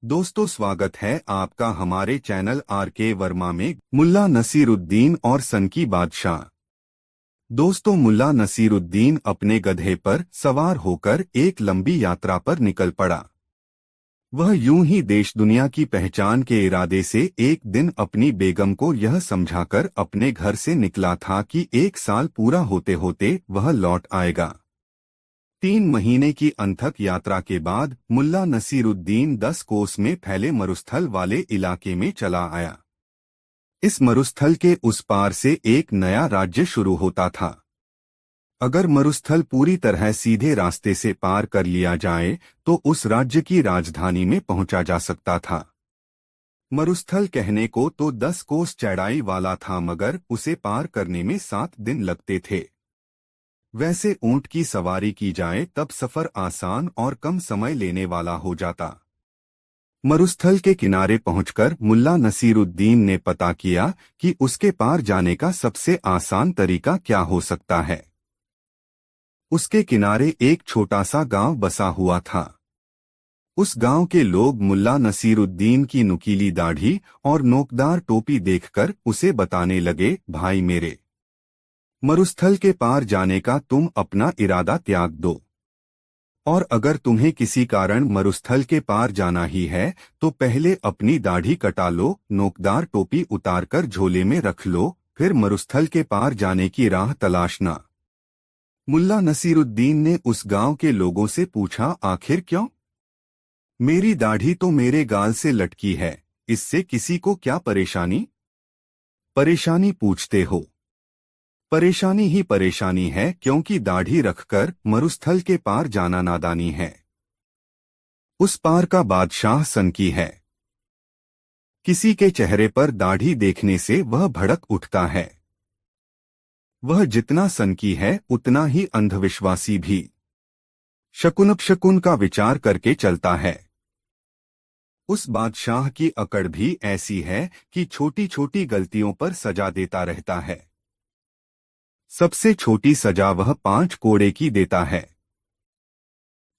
दोस्तों, स्वागत है आपका हमारे चैनल आर.के. वर्मा में। मुल्ला नसीरुद्दीन और सन की बादशाह। दोस्तों, मुल्ला नसीरुद्दीन अपने गधे पर सवार होकर एक लंबी यात्रा पर निकल पड़ा। वह यूं ही देश दुनिया की पहचान के इरादे से एक दिन अपनी बेगम को यह समझाकर अपने घर से निकला था कि 1 साल पूरा होते होते वह लौट आएगा। 3 महीने की अनथक यात्रा के बाद मुल्ला नसीरुद्दीन 10 कोस में फैले मरुस्थल वाले इलाके में चला आया। इस मरुस्थल के उस पार से एक नया राज्य शुरू होता था। अगर मरुस्थल पूरी तरह सीधे रास्ते से पार कर लिया जाए तो उस राज्य की राजधानी में पहुंचा जा सकता था। मरुस्थल कहने को तो 10 कोस चौड़ाई वाला था, मगर उसे पार करने में 7 दिन लगते थे। वैसे ऊंट की सवारी की जाए तब सफर आसान और कम समय लेने वाला हो जाता। मरुस्थल के किनारे पहुंचकर मुल्ला नसीरुद्दीन ने पता किया कि उसके पार जाने का सबसे आसान तरीका क्या हो सकता है। उसके किनारे एक छोटा सा गांव बसा हुआ था। उस गांव के लोग मुल्ला नसीरुद्दीन की नुकीली दाढ़ी और नोकदार टोपी देखकर उसे बताने लगे, भाई मेरे, मरुस्थल के पार जाने का तुम अपना इरादा त्याग दो, और अगर तुम्हें किसी कारण मरुस्थल के पार जाना ही है तो पहले अपनी दाढ़ी कटा लो, नोकदार टोपी उतारकर झोले में रख लो, फिर मरुस्थल के पार जाने की राह तलाशना। मुल्ला नसीरुद्दीन ने उस गांव के लोगों से पूछा, आखिर क्यों? मेरी दाढ़ी तो मेरे गाल से लटकी है, इससे किसी को क्या परेशानी? परेशानी पूछते हो? परेशानी ही परेशानी है, क्योंकि दाढ़ी रखकर मरुस्थल के पार जाना नादानी है। उस पार का बादशाह सन की है। किसी के चेहरे पर दाढ़ी देखने से वह भड़क उठता है। वह जितना सन की है उतना ही अंधविश्वासी भी। शकुन का विचार करके चलता है। उस बादशाह की अकड़ भी ऐसी है कि छोटी छोटी गलतियों पर सजा देता रहता है। सबसे छोटी सजा वह 5 कोड़े की देता है।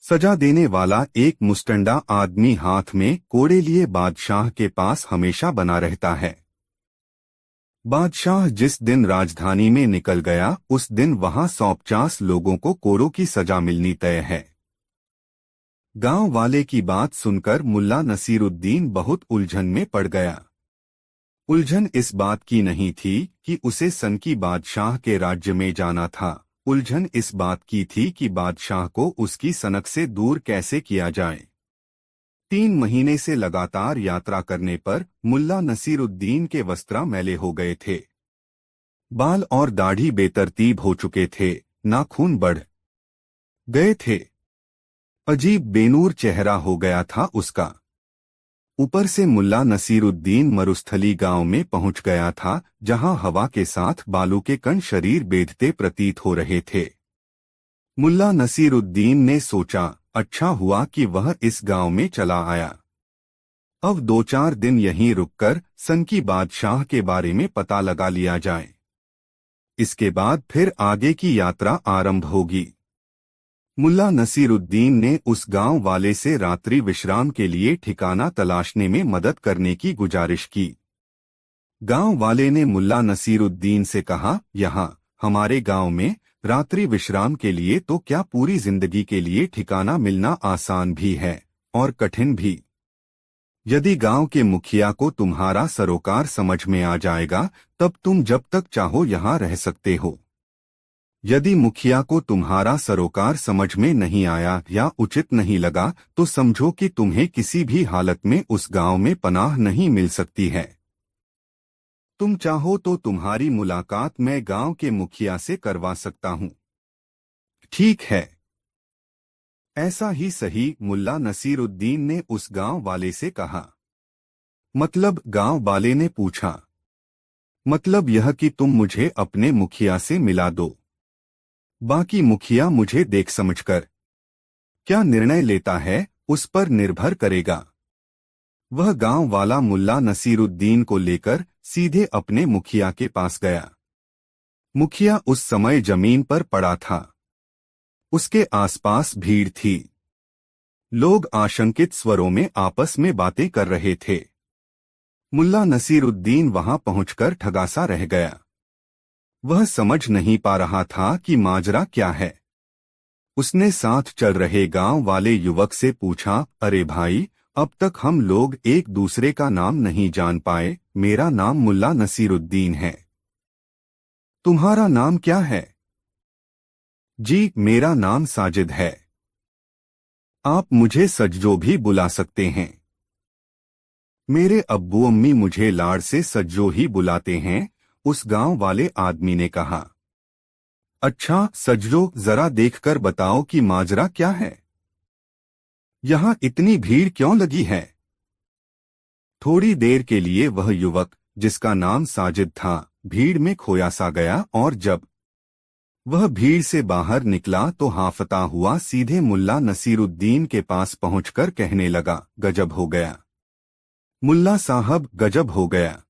सजा देने वाला एक मुस्टंडा आदमी हाथ में कोड़े लिए बादशाह के पास हमेशा बना रहता है। बादशाह जिस दिन राजधानी में निकल गया उस दिन वहां 150 लोगों को कोड़ों की सजा मिलनी तय है। गांव वाले की बात सुनकर मुल्ला नसीरुद्दीन बहुत उलझन में पड़ गया। उलझन इस बात की नहीं थी कि उसे सन की बादशाह के राज्य में जाना था, उलझन इस बात की थी कि बादशाह को उसकी सनक से दूर कैसे किया जाए। 3 महीने से लगातार यात्रा करने पर मुल्ला नसीरुद्दीन के वस्त्र मैले हो गए थे। बाल और दाढ़ी बेतरतीब हो चुके थे, नाखून बढ़ गए थे। अजीब बेनूर चेहरा हो गया था उसका। ऊपर से मुल्ला नसीरुद्दीन मरुस्थली गांव में पहुंच गया था, जहां हवा के साथ बालू के कण शरीर बेधते प्रतीत हो रहे थे। मुल्ला नसीरुद्दीन ने सोचा, अच्छा हुआ कि वह इस गांव में चला आया। अब 2-4 दिन यहीं रुककर सन की बादशाह के बारे में पता लगा लिया जाए। इसके बाद फिर आगे की यात्रा आरंभ होगी। मुल्ला नसीरुद्दीन ने उस गांव वाले से रात्रि विश्राम के लिए ठिकाना तलाशने में मदद करने की गुजारिश की। गांव वाले ने मुल्ला नसीरुद्दीन से कहा, यहाँ हमारे गांव में रात्रि विश्राम के लिए तो क्या, पूरी जिंदगी के लिए ठिकाना मिलना आसान भी है और कठिन भी। यदि गांव के मुखिया को तुम्हारा सरोकार समझ में आ जाएगा तब तुम जब तक चाहो यहाँ रह सकते हो। यदि मुखिया को तुम्हारा सरोकार समझ में नहीं आया या उचित नहीं लगा तो समझो कि तुम्हें किसी भी हालत में उस गांव में पनाह नहीं मिल सकती है। तुम चाहो तो तुम्हारी मुलाकात मैं गांव के मुखिया से करवा सकता हूं। ठीक है, ऐसा ही सही, मुल्ला नसीरुद्दीन ने उस गांव वाले से कहा। मतलब? गांव वाले ने पूछा। मतलब यह कि तुम मुझे अपने मुखिया से मिला दो। बाकी मुखिया मुझे देख समझकर क्या निर्णय लेता है उस पर निर्भर करेगा। वह गांव वाला मुल्ला नसीरुद्दीन को लेकर सीधे अपने मुखिया के पास गया। मुखिया उस समय जमीन पर पड़ा था। उसके आसपास भीड़ थी। लोग आशंकित स्वरों में आपस में बातें कर रहे थे। मुल्ला नसीरुद्दीन वहां पहुंचकर ठगासा रह गया। वह समझ नहीं पा रहा था कि माजरा क्या है। उसने साथ चल रहे गांव वाले युवक से पूछा, अरे भाई, अब तक हम लोग एक दूसरे का नाम नहीं जान पाए। मेरा नाम मुल्ला नसीरुद्दीन है। तुम्हारा नाम क्या है? जी, मेरा नाम साजिद है। आप मुझे सज्जो भी बुला सकते हैं। मेरे अब्बू अम्मी मुझे लाड़ से सज्जो ही बुलाते हैं, उस गांव वाले आदमी ने कहा। अच्छा सज्जो, जरा देखकर बताओ कि माजरा क्या है। यहाँ इतनी भीड़ क्यों लगी है? थोड़ी देर के लिए वह युवक, जिसका नाम साजिद था, भीड़ में खोया सा गया और जब वह भीड़ से बाहर निकला तो हाफता हुआ सीधे मुल्ला नसीरुद्दीन के पास पहुंचकर कहने लगा, गजब हो गया मुल्ला साहब, गजब हो गया।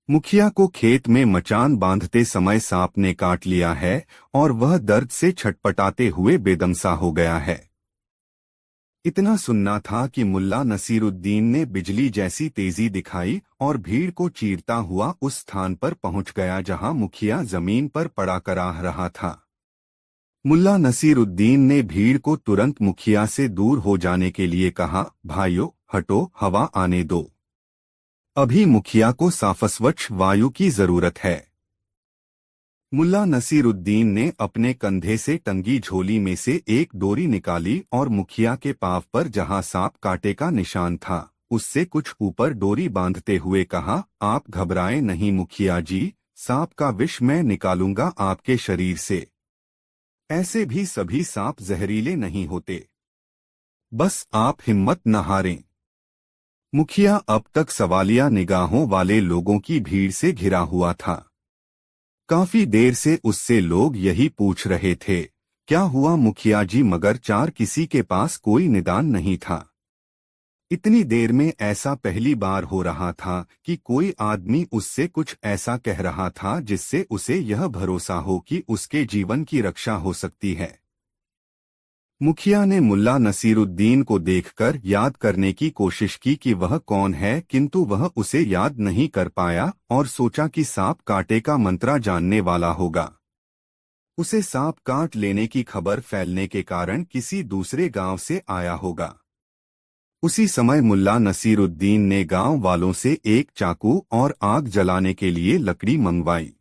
मुखिया को खेत में मचान बांधते समय सांप ने काट लिया है और वह दर्द से छटपटाते हुए बेदम सा हो गया है। इतना सुनना था कि मुल्ला नसीरुद्दीन ने बिजली जैसी तेजी दिखाई और भीड़ को चीरता हुआ उस स्थान पर पहुंच गया जहां मुखिया जमीन पर पड़ा कराह रहा था। मुल्ला नसीरुद्दीन ने भीड़ को तुरंत मुखिया से दूर हो जाने के लिए कहा, भाइयों हटो, हवा आने दो। अभी मुखिया को साफस्वच्छ वायु की जरूरत है। मुल्ला नसीरुद्दीन ने अपने कंधे से टंगी झोली में से एक डोरी निकाली और मुखिया के पांव पर जहां सांप काटे का निशान था, उससे कुछ ऊपर डोरी बांधते हुए कहा, आप घबराएं नहीं मुखिया जी, सांप का विष मैं निकालूंगा आपके शरीर से। ऐसे भी सभी सांप जहरीले नहीं होते। बस आप हिम्मत न हारें। मुखिया अब तक सवालिया निगाहों वाले लोगों की भीड़ से घिरा हुआ था। काफी देर से उससे लोग यही पूछ रहे थे, क्या हुआ मुखिया जी, मगर चार किसी के पास कोई निदान नहीं था। इतनी देर में ऐसा पहली बार हो रहा था कि कोई आदमी उससे कुछ ऐसा कह रहा था जिससे उसे यह भरोसा हो कि उसके जीवन की रक्षा हो सकती है। मुखिया ने मुल्ला नसीरुद्दीन को देखकर याद करने की कोशिश की कि वह कौन है, किंतु वह उसे याद नहीं कर पाया और सोचा कि सांप काटे का मंत्रा जानने वाला होगा। उसे सांप काट लेने की खबर फैलने के कारण किसी दूसरे गांव से आया होगा। उसी समय मुल्ला नसीरुद्दीन ने गांव वालों से एक चाकू और आग जलाने के लिए लकड़ी मंगवाई।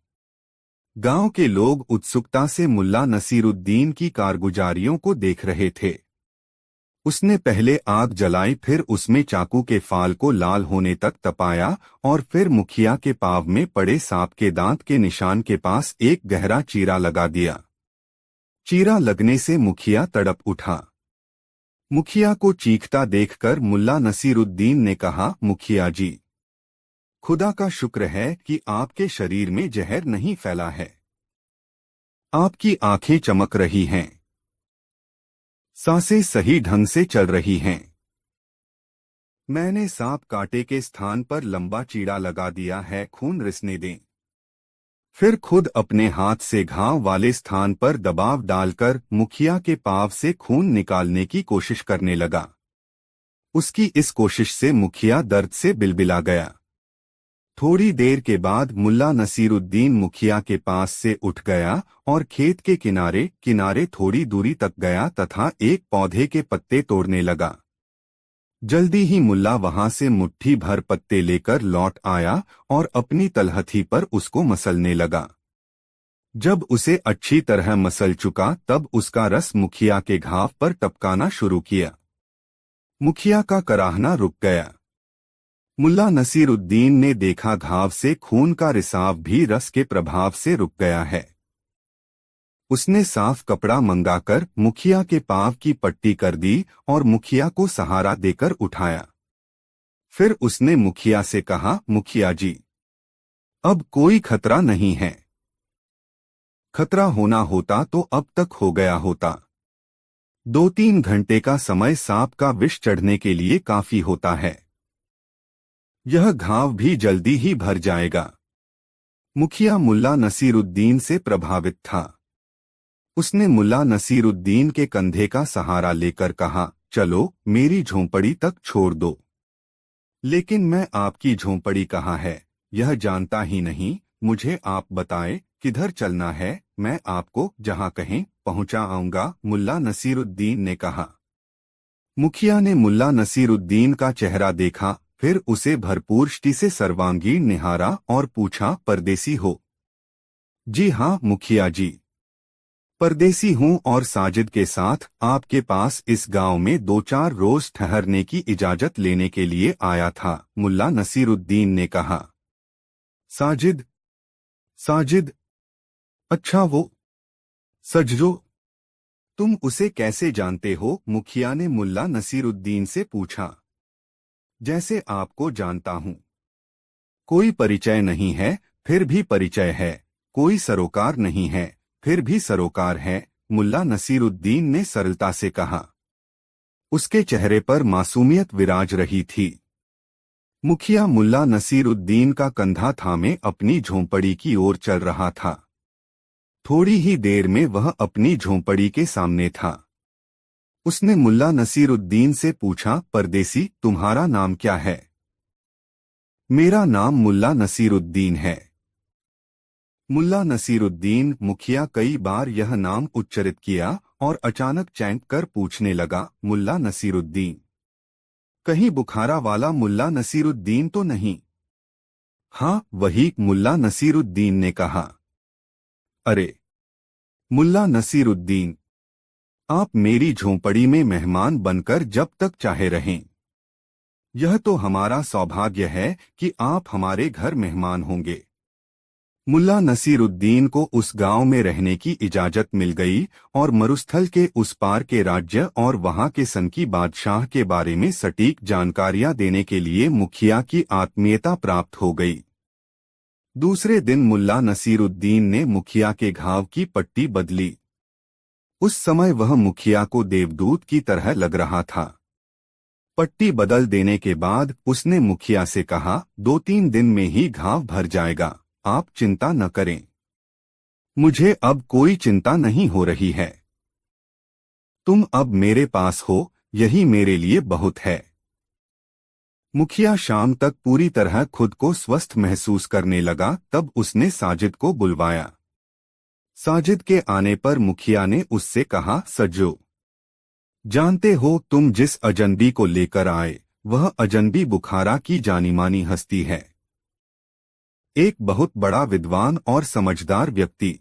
गांव के लोग उत्सुकता से मुल्ला नसीरुद्दीन की कारगुजारियों को देख रहे थे। उसने पहले आग जलाई, फिर उसमें चाकू के फाल को लाल होने तक तपाया और फिर मुखिया के पांव में पड़े सांप के दांत के निशान के पास एक गहरा चीरा लगा दिया। चीरा लगने से मुखिया तड़प उठा। मुखिया को चीखता देखकर मुल्ला नसीरुद्दीन ने कहा, मुखिया जी, खुदा का शुक्र है कि आपके शरीर में जहर नहीं फैला है। आपकी आंखें चमक रही हैं, सांसें सही ढंग से चल रही हैं। मैंने सांप काटे के स्थान पर लंबा चीरा लगा दिया है, खून रिसने दें। फिर खुद अपने हाथ से घाव वाले स्थान पर दबाव डालकर मुखिया के पांव से खून निकालने की कोशिश करने लगा। उसकी इस कोशिश से मुखिया दर्द से बिलबिला गया। थोड़ी देर के बाद मुल्ला नसीरुद्दीन मुखिया के पास से उठ गया और खेत के किनारे किनारे थोड़ी दूरी तक गया तथा एक पौधे के पत्ते तोड़ने लगा। जल्दी ही मुल्ला वहां से मुट्ठी भर पत्ते लेकर लौट आया और अपनी तलहथी पर उसको मसलने लगा। जब उसे अच्छी तरह मसल चुका तब उसका रस मुखिया के घाव पर टपकाना शुरू किया। मुखिया का कराहना रुक गया। मुल्ला नसीरुद्दीन ने देखा घाव से खून का रिसाव भी रस के प्रभाव से रुक गया है। उसने साफ कपड़ा मंगाकर मुखिया के पांव की पट्टी कर दी और मुखिया को सहारा देकर उठाया। फिर उसने मुखिया से कहा, मुखिया जी, अब कोई खतरा नहीं है। खतरा होना होता तो अब तक हो गया होता। 2-3 घंटे का समय सांप का विष चढ़ने के लिए काफी होता है। यह घाव भी जल्दी ही भर जाएगा। मुखिया मुल्ला नसीरुद्दीन से प्रभावित था। उसने मुल्ला नसीरुद्दीन के कंधे का सहारा लेकर कहा, चलो मेरी झोंपड़ी तक छोड़ दो। लेकिन मैं आपकी झोंपड़ी कहाँ है यह जानता ही नहीं, मुझे आप बताए किधर चलना है, मैं आपको जहाँ कहें पहुँचा आऊँगा, मुल्ला नसीरुद्दीन ने कहा। मुखिया ने मुल्ला नसीरुद्दीन का चेहरा देखा, फिर उसे भरपूर दृष्टि से सर्वांगीण निहारा और पूछा, परदेसी हो? जी हाँ मुखिया जी, परदेसी हूँ और साजिद के साथ आपके पास इस गांव में 2-4 रोज ठहरने की इजाजत लेने के लिए आया था, मुल्ला नसीरुद्दीन ने कहा। साजिद? साजिद? अच्छा वो सजरो, तुम उसे कैसे जानते हो? मुखिया ने मुल्ला नसीरुद्दीन से पूछा। जैसे आपको जानता हूँ। कोई परिचय नहीं है, फिर भी परिचय है। कोई सरोकार नहीं है, फिर भी सरोकार है, मुल्ला नसीरुद्दीन ने सरलता से कहा। उसके चेहरे पर मासूमियत विराज रही थी। मुखिया मुल्ला नसीरुद्दीन का कंधा थामे अपनी झोंपड़ी की ओर चल रहा था। थोड़ी ही देर में वह अपनी झोंपड़ी के सामने था। उसने मुल्ला नसीरुद्दीन से पूछा, परदेसी तुम्हारा नाम क्या है? मेरा नाम मुल्ला नसीरुद्दीन है। मुल्ला नसीरुद्दीन मुखिया कई बार यह नाम उच्चारित किया और अचानक चैंक कर पूछने लगा, मुल्ला नसीरुद्दीन? कहीं बुखारा वाला मुल्ला नसीरुद्दीन तो नहीं? हाँ वही, मुल्ला नसीरुद्दीन ने कहा। अरे मुल्ला नसीरुद्दीन, आप मेरी झोंपड़ी में मेहमान बनकर जब तक चाहे रहें। यह तो हमारा सौभाग्य है कि आप हमारे घर मेहमान होंगे। मुल्ला नसीरुद्दीन को उस गांव में रहने की इजाजत मिल गई और मरुस्थल के उस पार के राज्य और वहां के सनकी बादशाह के बारे में सटीक जानकारियां देने के लिए मुखिया की आत्मीयता प्राप्त हो गई। दूसरे दिन मुल्ला नसीरुद्दीन ने मुखिया के घाव की पट्टी बदली। उस समय वह मुखिया को देवदूत की तरह लग रहा था। पट्टी बदल देने के बाद उसने मुखिया से कहा, 2-3 दिन में ही घाव भर जाएगा, आप चिंता न करें। मुझे अब कोई चिंता नहीं हो रही है। तुम अब मेरे पास हो, यही मेरे लिए बहुत है। मुखिया शाम तक पूरी तरह खुद को स्वस्थ महसूस करने लगा, तब उसने साजिद को बुलवाया। साजिद के आने पर मुखिया ने उससे कहा, सज्जो, जानते हो तुम जिस अजनबी को लेकर आए, वह अजनबी बुखारा की जानीमानी हस्ती है। एक बहुत बड़ा विद्वान और समझदार व्यक्ति।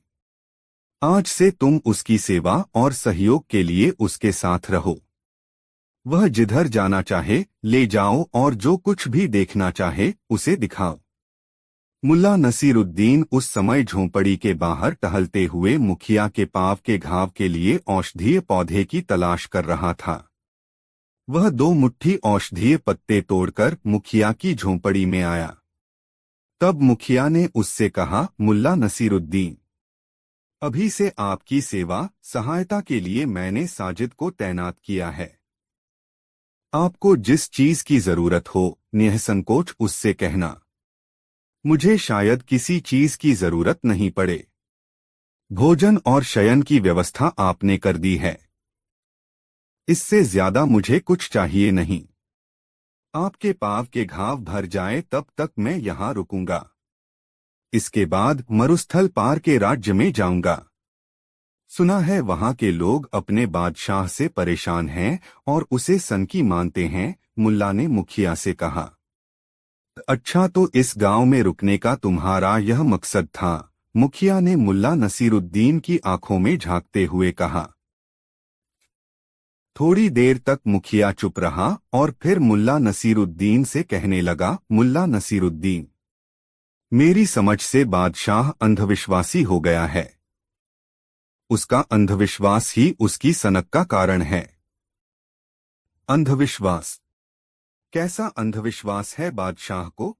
आज से तुम उसकी सेवा और सहयोग के लिए उसके साथ रहो। वह जिधर जाना चाहे ले जाओ और जो कुछ भी देखना चाहे उसे दिखाओ। मुल्ला नसीरुद्दीन उस समय झोंपड़ी के बाहर टहलते हुए मुखिया के पांव के घाव के लिए औषधीय पौधे की तलाश कर रहा था। वह 2 मुट्ठी औषधीय पत्ते तोड़कर मुखिया की झोंपड़ी में आया। तब मुखिया ने उससे कहा, मुल्ला नसीरुद्दीन, अभी से आपकी सेवा सहायता के लिए मैंने साजिद को तैनात किया है। आपको जिस चीज की जरूरत हो निसंकोच उससे कहना। मुझे शायद किसी चीज की जरूरत नहीं पड़े। भोजन और शयन की व्यवस्था आपने कर दी है। इससे ज्यादा मुझे कुछ चाहिए नहीं। आपके पांव के घाव भर जाए तब तक मैं यहाँ रुकूंगा। इसके बाद मरुस्थल पार के राज्य में जाऊंगा। सुना है वहां के लोग अपने बादशाह से परेशान हैं और उसे सनकी मानते हैं, मुल्ला ने मुखिया से कहा। अच्छा तो इस गांव में रुकने का तुम्हारा यह मकसद था? मुखिया ने मुल्ला नसीरुद्दीन की आंखों में झांकते हुए कहा। थोड़ी देर तक मुखिया चुप रहा और फिर मुल्ला नसीरुद्दीन से कहने लगा, मुल्ला नसीरुद्दीन, मेरी समझ से बादशाह अंधविश्वासी हो गया है। उसका अंधविश्वास ही उसकी सनक का कारण है। अंधविश्वास? कैसा अंधविश्वास है बादशाह को?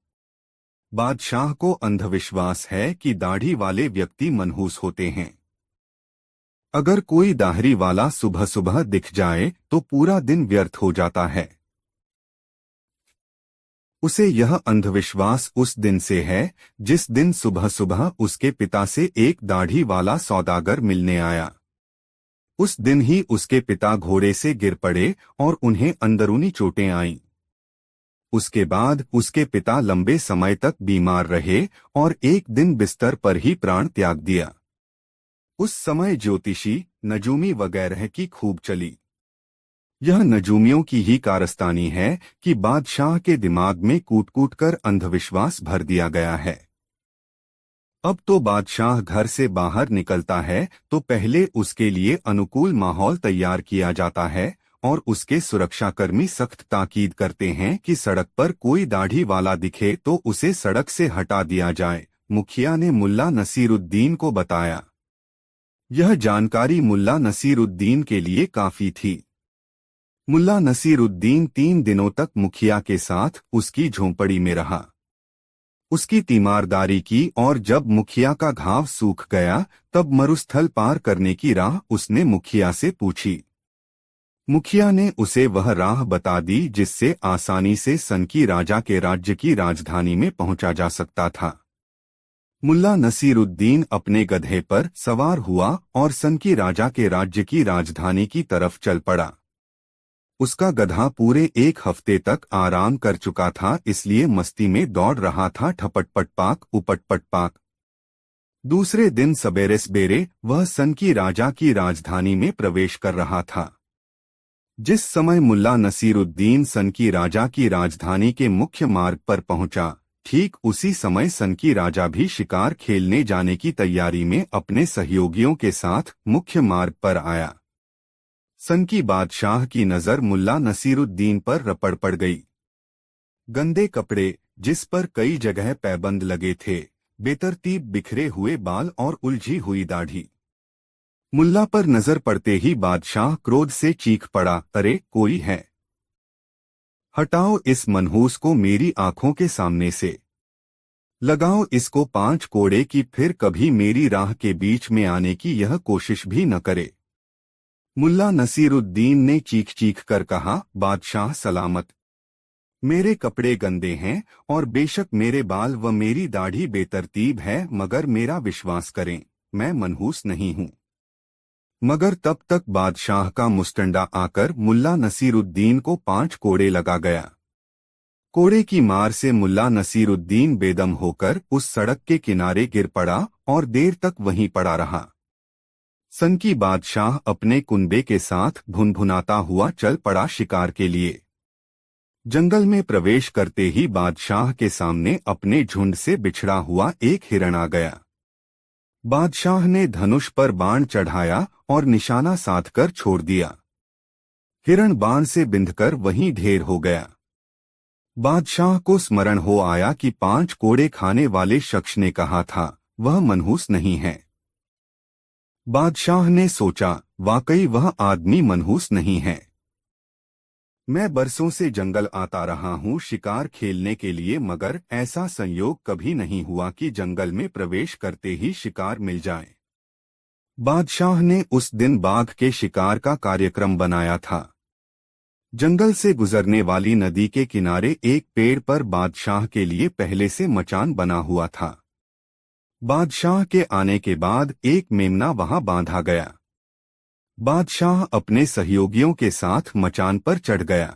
बादशाह को अंधविश्वास है कि दाढ़ी वाले व्यक्ति मनहूस होते हैं। अगर कोई दाढ़ी वाला सुबह सुबह दिख जाए तो पूरा दिन व्यर्थ हो जाता है। उसे यह अंधविश्वास उस दिन से है जिस दिन सुबह सुबह उसके पिता से एक दाढ़ी वाला सौदागर मिलने आया। उस दिन ही उसके पिता घोड़े से गिर पड़े और उन्हें अंदरूनी चोटें आईं। उसके बाद उसके पिता लंबे समय तक बीमार रहे और एक दिन बिस्तर पर ही प्राण त्याग दिया। उस समय ज्योतिषी, नजूमी वगैरह की खूब चली। यह नजूमियों की ही कारस्तानी है कि बादशाह के दिमाग में कूट कूट कर अंधविश्वास भर दिया गया है। अब तो बादशाह घर से बाहर निकलता है तो पहले उसके लिए अनुकूल माहौल तैयार किया जाता है और उसके सुरक्षाकर्मी सख्त ताकीद करते हैं कि सड़क पर कोई दाढ़ी वाला दिखे तो उसे सड़क से हटा दिया जाए। मुखिया ने मुल्ला नसीरुद्दीन को बताया। यह जानकारी मुल्ला नसीरुद्दीन के लिए काफी थी। मुल्ला नसीरुद्दीन 3 दिनों तक मुखिया के साथ उसकी झोंपड़ी में रहा। उसकी तीमारदारी की और जब मुखिया का घाव सूख गया तब मरुस्थल पार करने की राह उसने मुखिया से पूछी। मुखिया ने उसे वह राह बता दी जिससे आसानी से सनकी राजा के राज्य की राजधानी में पहुंचा जा सकता था। मुल्ला नसीरुद्दीन अपने गधे पर सवार हुआ और सनकी राजा के राज्य की राजधानी की तरफ चल पड़ा। उसका गधा पूरे 1 हफ्ते तक आराम कर चुका था, इसलिए मस्ती में दौड़ रहा था, ठपटपटपाक उपटपटपाक। दूसरे दिन सबेरे सवेरे वह सनकी राजा की राजधानी में प्रवेश कर रहा था। जिस समय मुल्ला नसीरुद्दीन सनकी राजा की राजधानी के मुख्य मार्ग पर पहुंचा, ठीक उसी समय सनकी राजा भी शिकार खेलने जाने की तैयारी में अपने सहयोगियों के साथ मुख्य मार्ग पर आया। सनकी बादशाह की नजर मुल्ला नसीरुद्दीन पर रपड़ पड़ गई। गंदे कपड़े, जिस पर कई जगह पैबंद लगे थे, बेतरतीब बिखरे हुए बाल और उलझी हुई दाढ़ी। मुल्ला पर नजर पड़ते ही बादशाह क्रोध से चीख पड़ा, अरे कोई है, हटाओ इस मनहूस को मेरी आंखों के सामने से। लगाओ इसको 5 कोड़े की, फिर कभी मेरी राह के बीच में आने की यह कोशिश भी न करे। मुल्ला नसीरुद्दीन ने चीख चीख कर कहा, बादशाह सलामत। मेरे कपड़े गंदे हैं और बेशक मेरे बाल व मेरी दाढ़ी बेतरतीब है, मगर मेरा विश्वास करें, मैं मनहूस नहीं हूँ। मगर तब तक बादशाह का मुस्टंडा आकर मुल्ला नसीरुद्दीन को 5 कोड़े लगा गया। कोड़े की मार से मुल्ला नसीरुद्दीन बेदम होकर उस सड़क के किनारे गिर पड़ा और देर तक वहीं पड़ा रहा। सनकी बादशाह अपने कुनबे के साथ भुनभुनाता हुआ चल पड़ा शिकार के लिए। जंगल में प्रवेश करते ही बादशाह के सामने अपने झुंड से बिछड़ा हुआ एक हिरण आ गया। बादशाह ने धनुष पर बाण चढ़ाया और निशाना साधकर छोड़ दिया। हिरण बाण से बिंधकर वहीं ढेर हो गया। बादशाह को स्मरण हो आया कि 5 कोड़े खाने वाले शख्स ने कहा था, वह मनहूस नहीं है। बादशाह ने सोचा, वाकई वह आदमी मनहूस नहीं है। मैं बरसों से जंगल आता रहा हूँ शिकार खेलने के लिए, मगर ऐसा संयोग कभी नहीं हुआ कि जंगल में प्रवेश करते ही शिकार मिल जाए। बादशाह ने उस दिन बाघ के शिकार का कार्यक्रम बनाया था। जंगल से गुजरने वाली नदी के किनारे एक पेड़ पर बादशाह के लिए पहले से मचान बना हुआ था। बादशाह के आने के बाद एक मेमना वहां बांधा गया। बादशाह अपने सहयोगियों के साथ मचान पर चढ़ गया।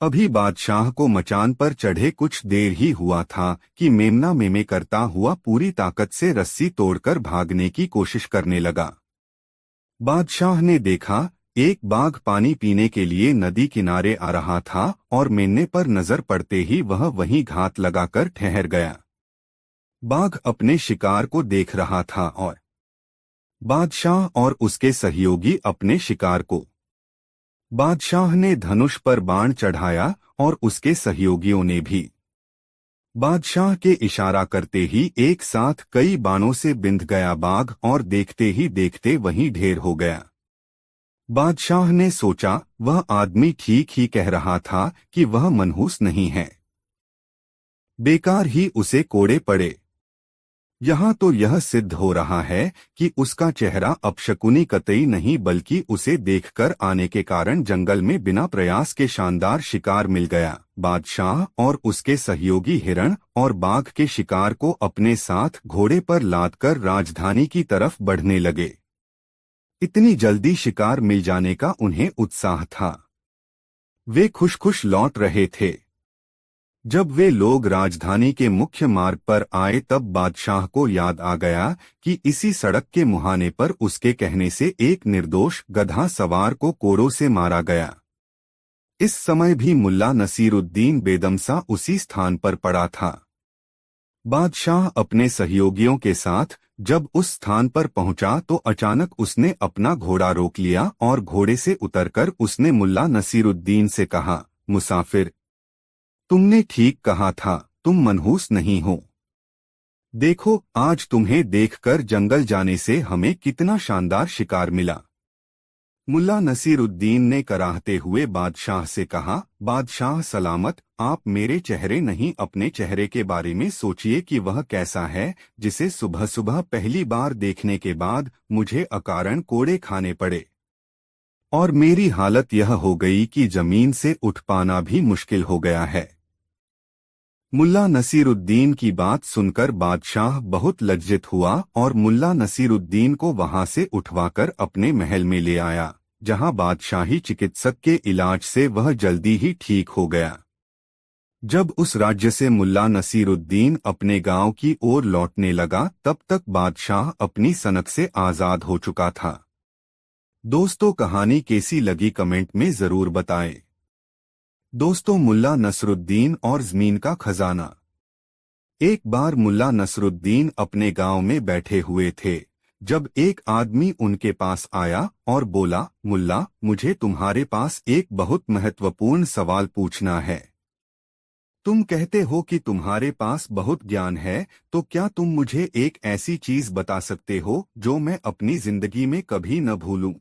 अभी बादशाह को मचान पर चढ़े कुछ देर ही हुआ था कि मेमना मेमे करता हुआ पूरी ताकत से रस्सी तोड़कर भागने की कोशिश करने लगा। बादशाह ने देखा, एक बाघ पानी पीने के लिए नदी किनारे आ रहा था और मेमने पर नजर पड़ते ही वह वहीं घात लगाकर ठहर गया। बाघ अपने शिकार को देख रहा था और बादशाह और उसके सहयोगी अपने शिकार को। बादशाह ने धनुष पर बाण चढ़ाया और उसके सहयोगियों ने भी। बादशाह के इशारा करते ही एक साथ कई बाणों से बिंध गया बाघ और देखते ही देखते वहीं ढेर हो गया। बादशाह ने सोचा, वह आदमी ठीक ही कह रहा था कि वह मनहूस नहीं है। बेकार ही उसे कोड़े पड़े। यहाँ तो यह सिद्ध हो रहा है कि उसका चेहरा अपशकुनी कतई नहीं, बल्कि उसे देखकर आने के कारण जंगल में बिना प्रयास के शानदार शिकार मिल गया। बादशाह और उसके सहयोगी हिरण और बाघ के शिकार को अपने साथ घोड़े पर लादकर राजधानी की तरफ बढ़ने लगे। इतनी जल्दी शिकार मिल जाने का उन्हें उत्साह था। वे खुश खुश लौट रहे थे। जब वे लोग राजधानी के मुख्य मार्ग पर आए तब बादशाह को याद आ गया कि इसी सड़क के मुहाने पर उसके कहने से एक निर्दोष गधा सवार को कोड़ों से मारा गया। इस समय भी मुल्ला नसीरुद्दीन बेदमसा उसी स्थान पर पड़ा था। बादशाह अपने सहयोगियों के साथ जब उस स्थान पर पहुंचा तो अचानक उसने अपना घोड़ा रोक लिया और घोड़े से उतरकर उसने मुल्ला नसीरुद्दीन से कहा, मुसाफिर, तुमने ठीक कहा था, तुम मनहूस नहीं हो। देखो, आज तुम्हें देखकर जंगल जाने से हमें कितना शानदार शिकार मिला। मुल्ला नसीरुद्दीन ने कराहते हुए बादशाह से कहा, बादशाह सलामत, आप मेरे चेहरे नहीं अपने चेहरे के बारे में सोचिए कि वह कैसा है जिसे सुबह सुबह पहली बार देखने के बाद मुझे अकारण कोड़े खाने पड़े और मेरी हालत यह हो गई कि जमीन से उठ पाना भी मुश्किल हो गया है। मुल्ला नसीरुद्दीन की बात सुनकर बादशाह बहुत लज्जित हुआ और मुल्ला नसीरुद्दीन को वहां से उठवाकर अपने महल में ले आया, जहां बादशाही चिकित्सक के इलाज से वह जल्दी ही ठीक हो गया। जब उस राज्य से मुल्ला नसीरुद्दीन अपने गांव की ओर लौटने लगा तब तक बादशाह अपनी सनक से आजाद हो चुका था। दोस्तों, कहानी कैसी लगी कमेंट में जरूर बताएं। दोस्तों, मुल्ला नसरुद्दीन और ज़मीन का खजाना। एक बार मुल्ला नसरुद्दीन अपने गांव में बैठे हुए थे जब एक आदमी उनके पास आया और बोला, मुल्ला, मुझे तुम्हारे पास एक बहुत महत्वपूर्ण सवाल पूछना है। तुम कहते हो कि तुम्हारे पास बहुत ज्ञान है, तो क्या तुम मुझे एक ऐसी चीज बता सकते हो जो मैं अपनी जिंदगी में कभी न भूलूं?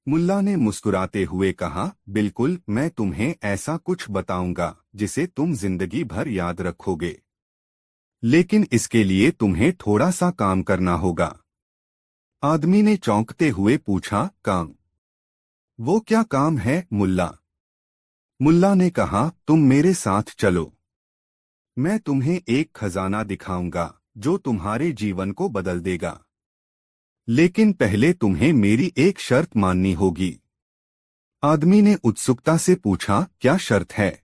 मुल्ला ने मुस्कुराते हुए कहा, बिल्कुल, मैं तुम्हें ऐसा कुछ बताऊंगा जिसे तुम जिंदगी भर याद रखोगे। लेकिन इसके लिए तुम्हें थोड़ा सा काम करना होगा। आदमी ने चौंकते हुए पूछा, काम? वो क्या काम है मुल्ला? मुल्ला ने कहा, तुम मेरे साथ चलो। मैं तुम्हें एक खजाना दिखाऊंगा जो तुम्हारे जीवन को बदल देगा। लेकिन पहले तुम्हें मेरी एक शर्त माननी होगी। आदमी ने उत्सुकता से पूछा, क्या शर्त है?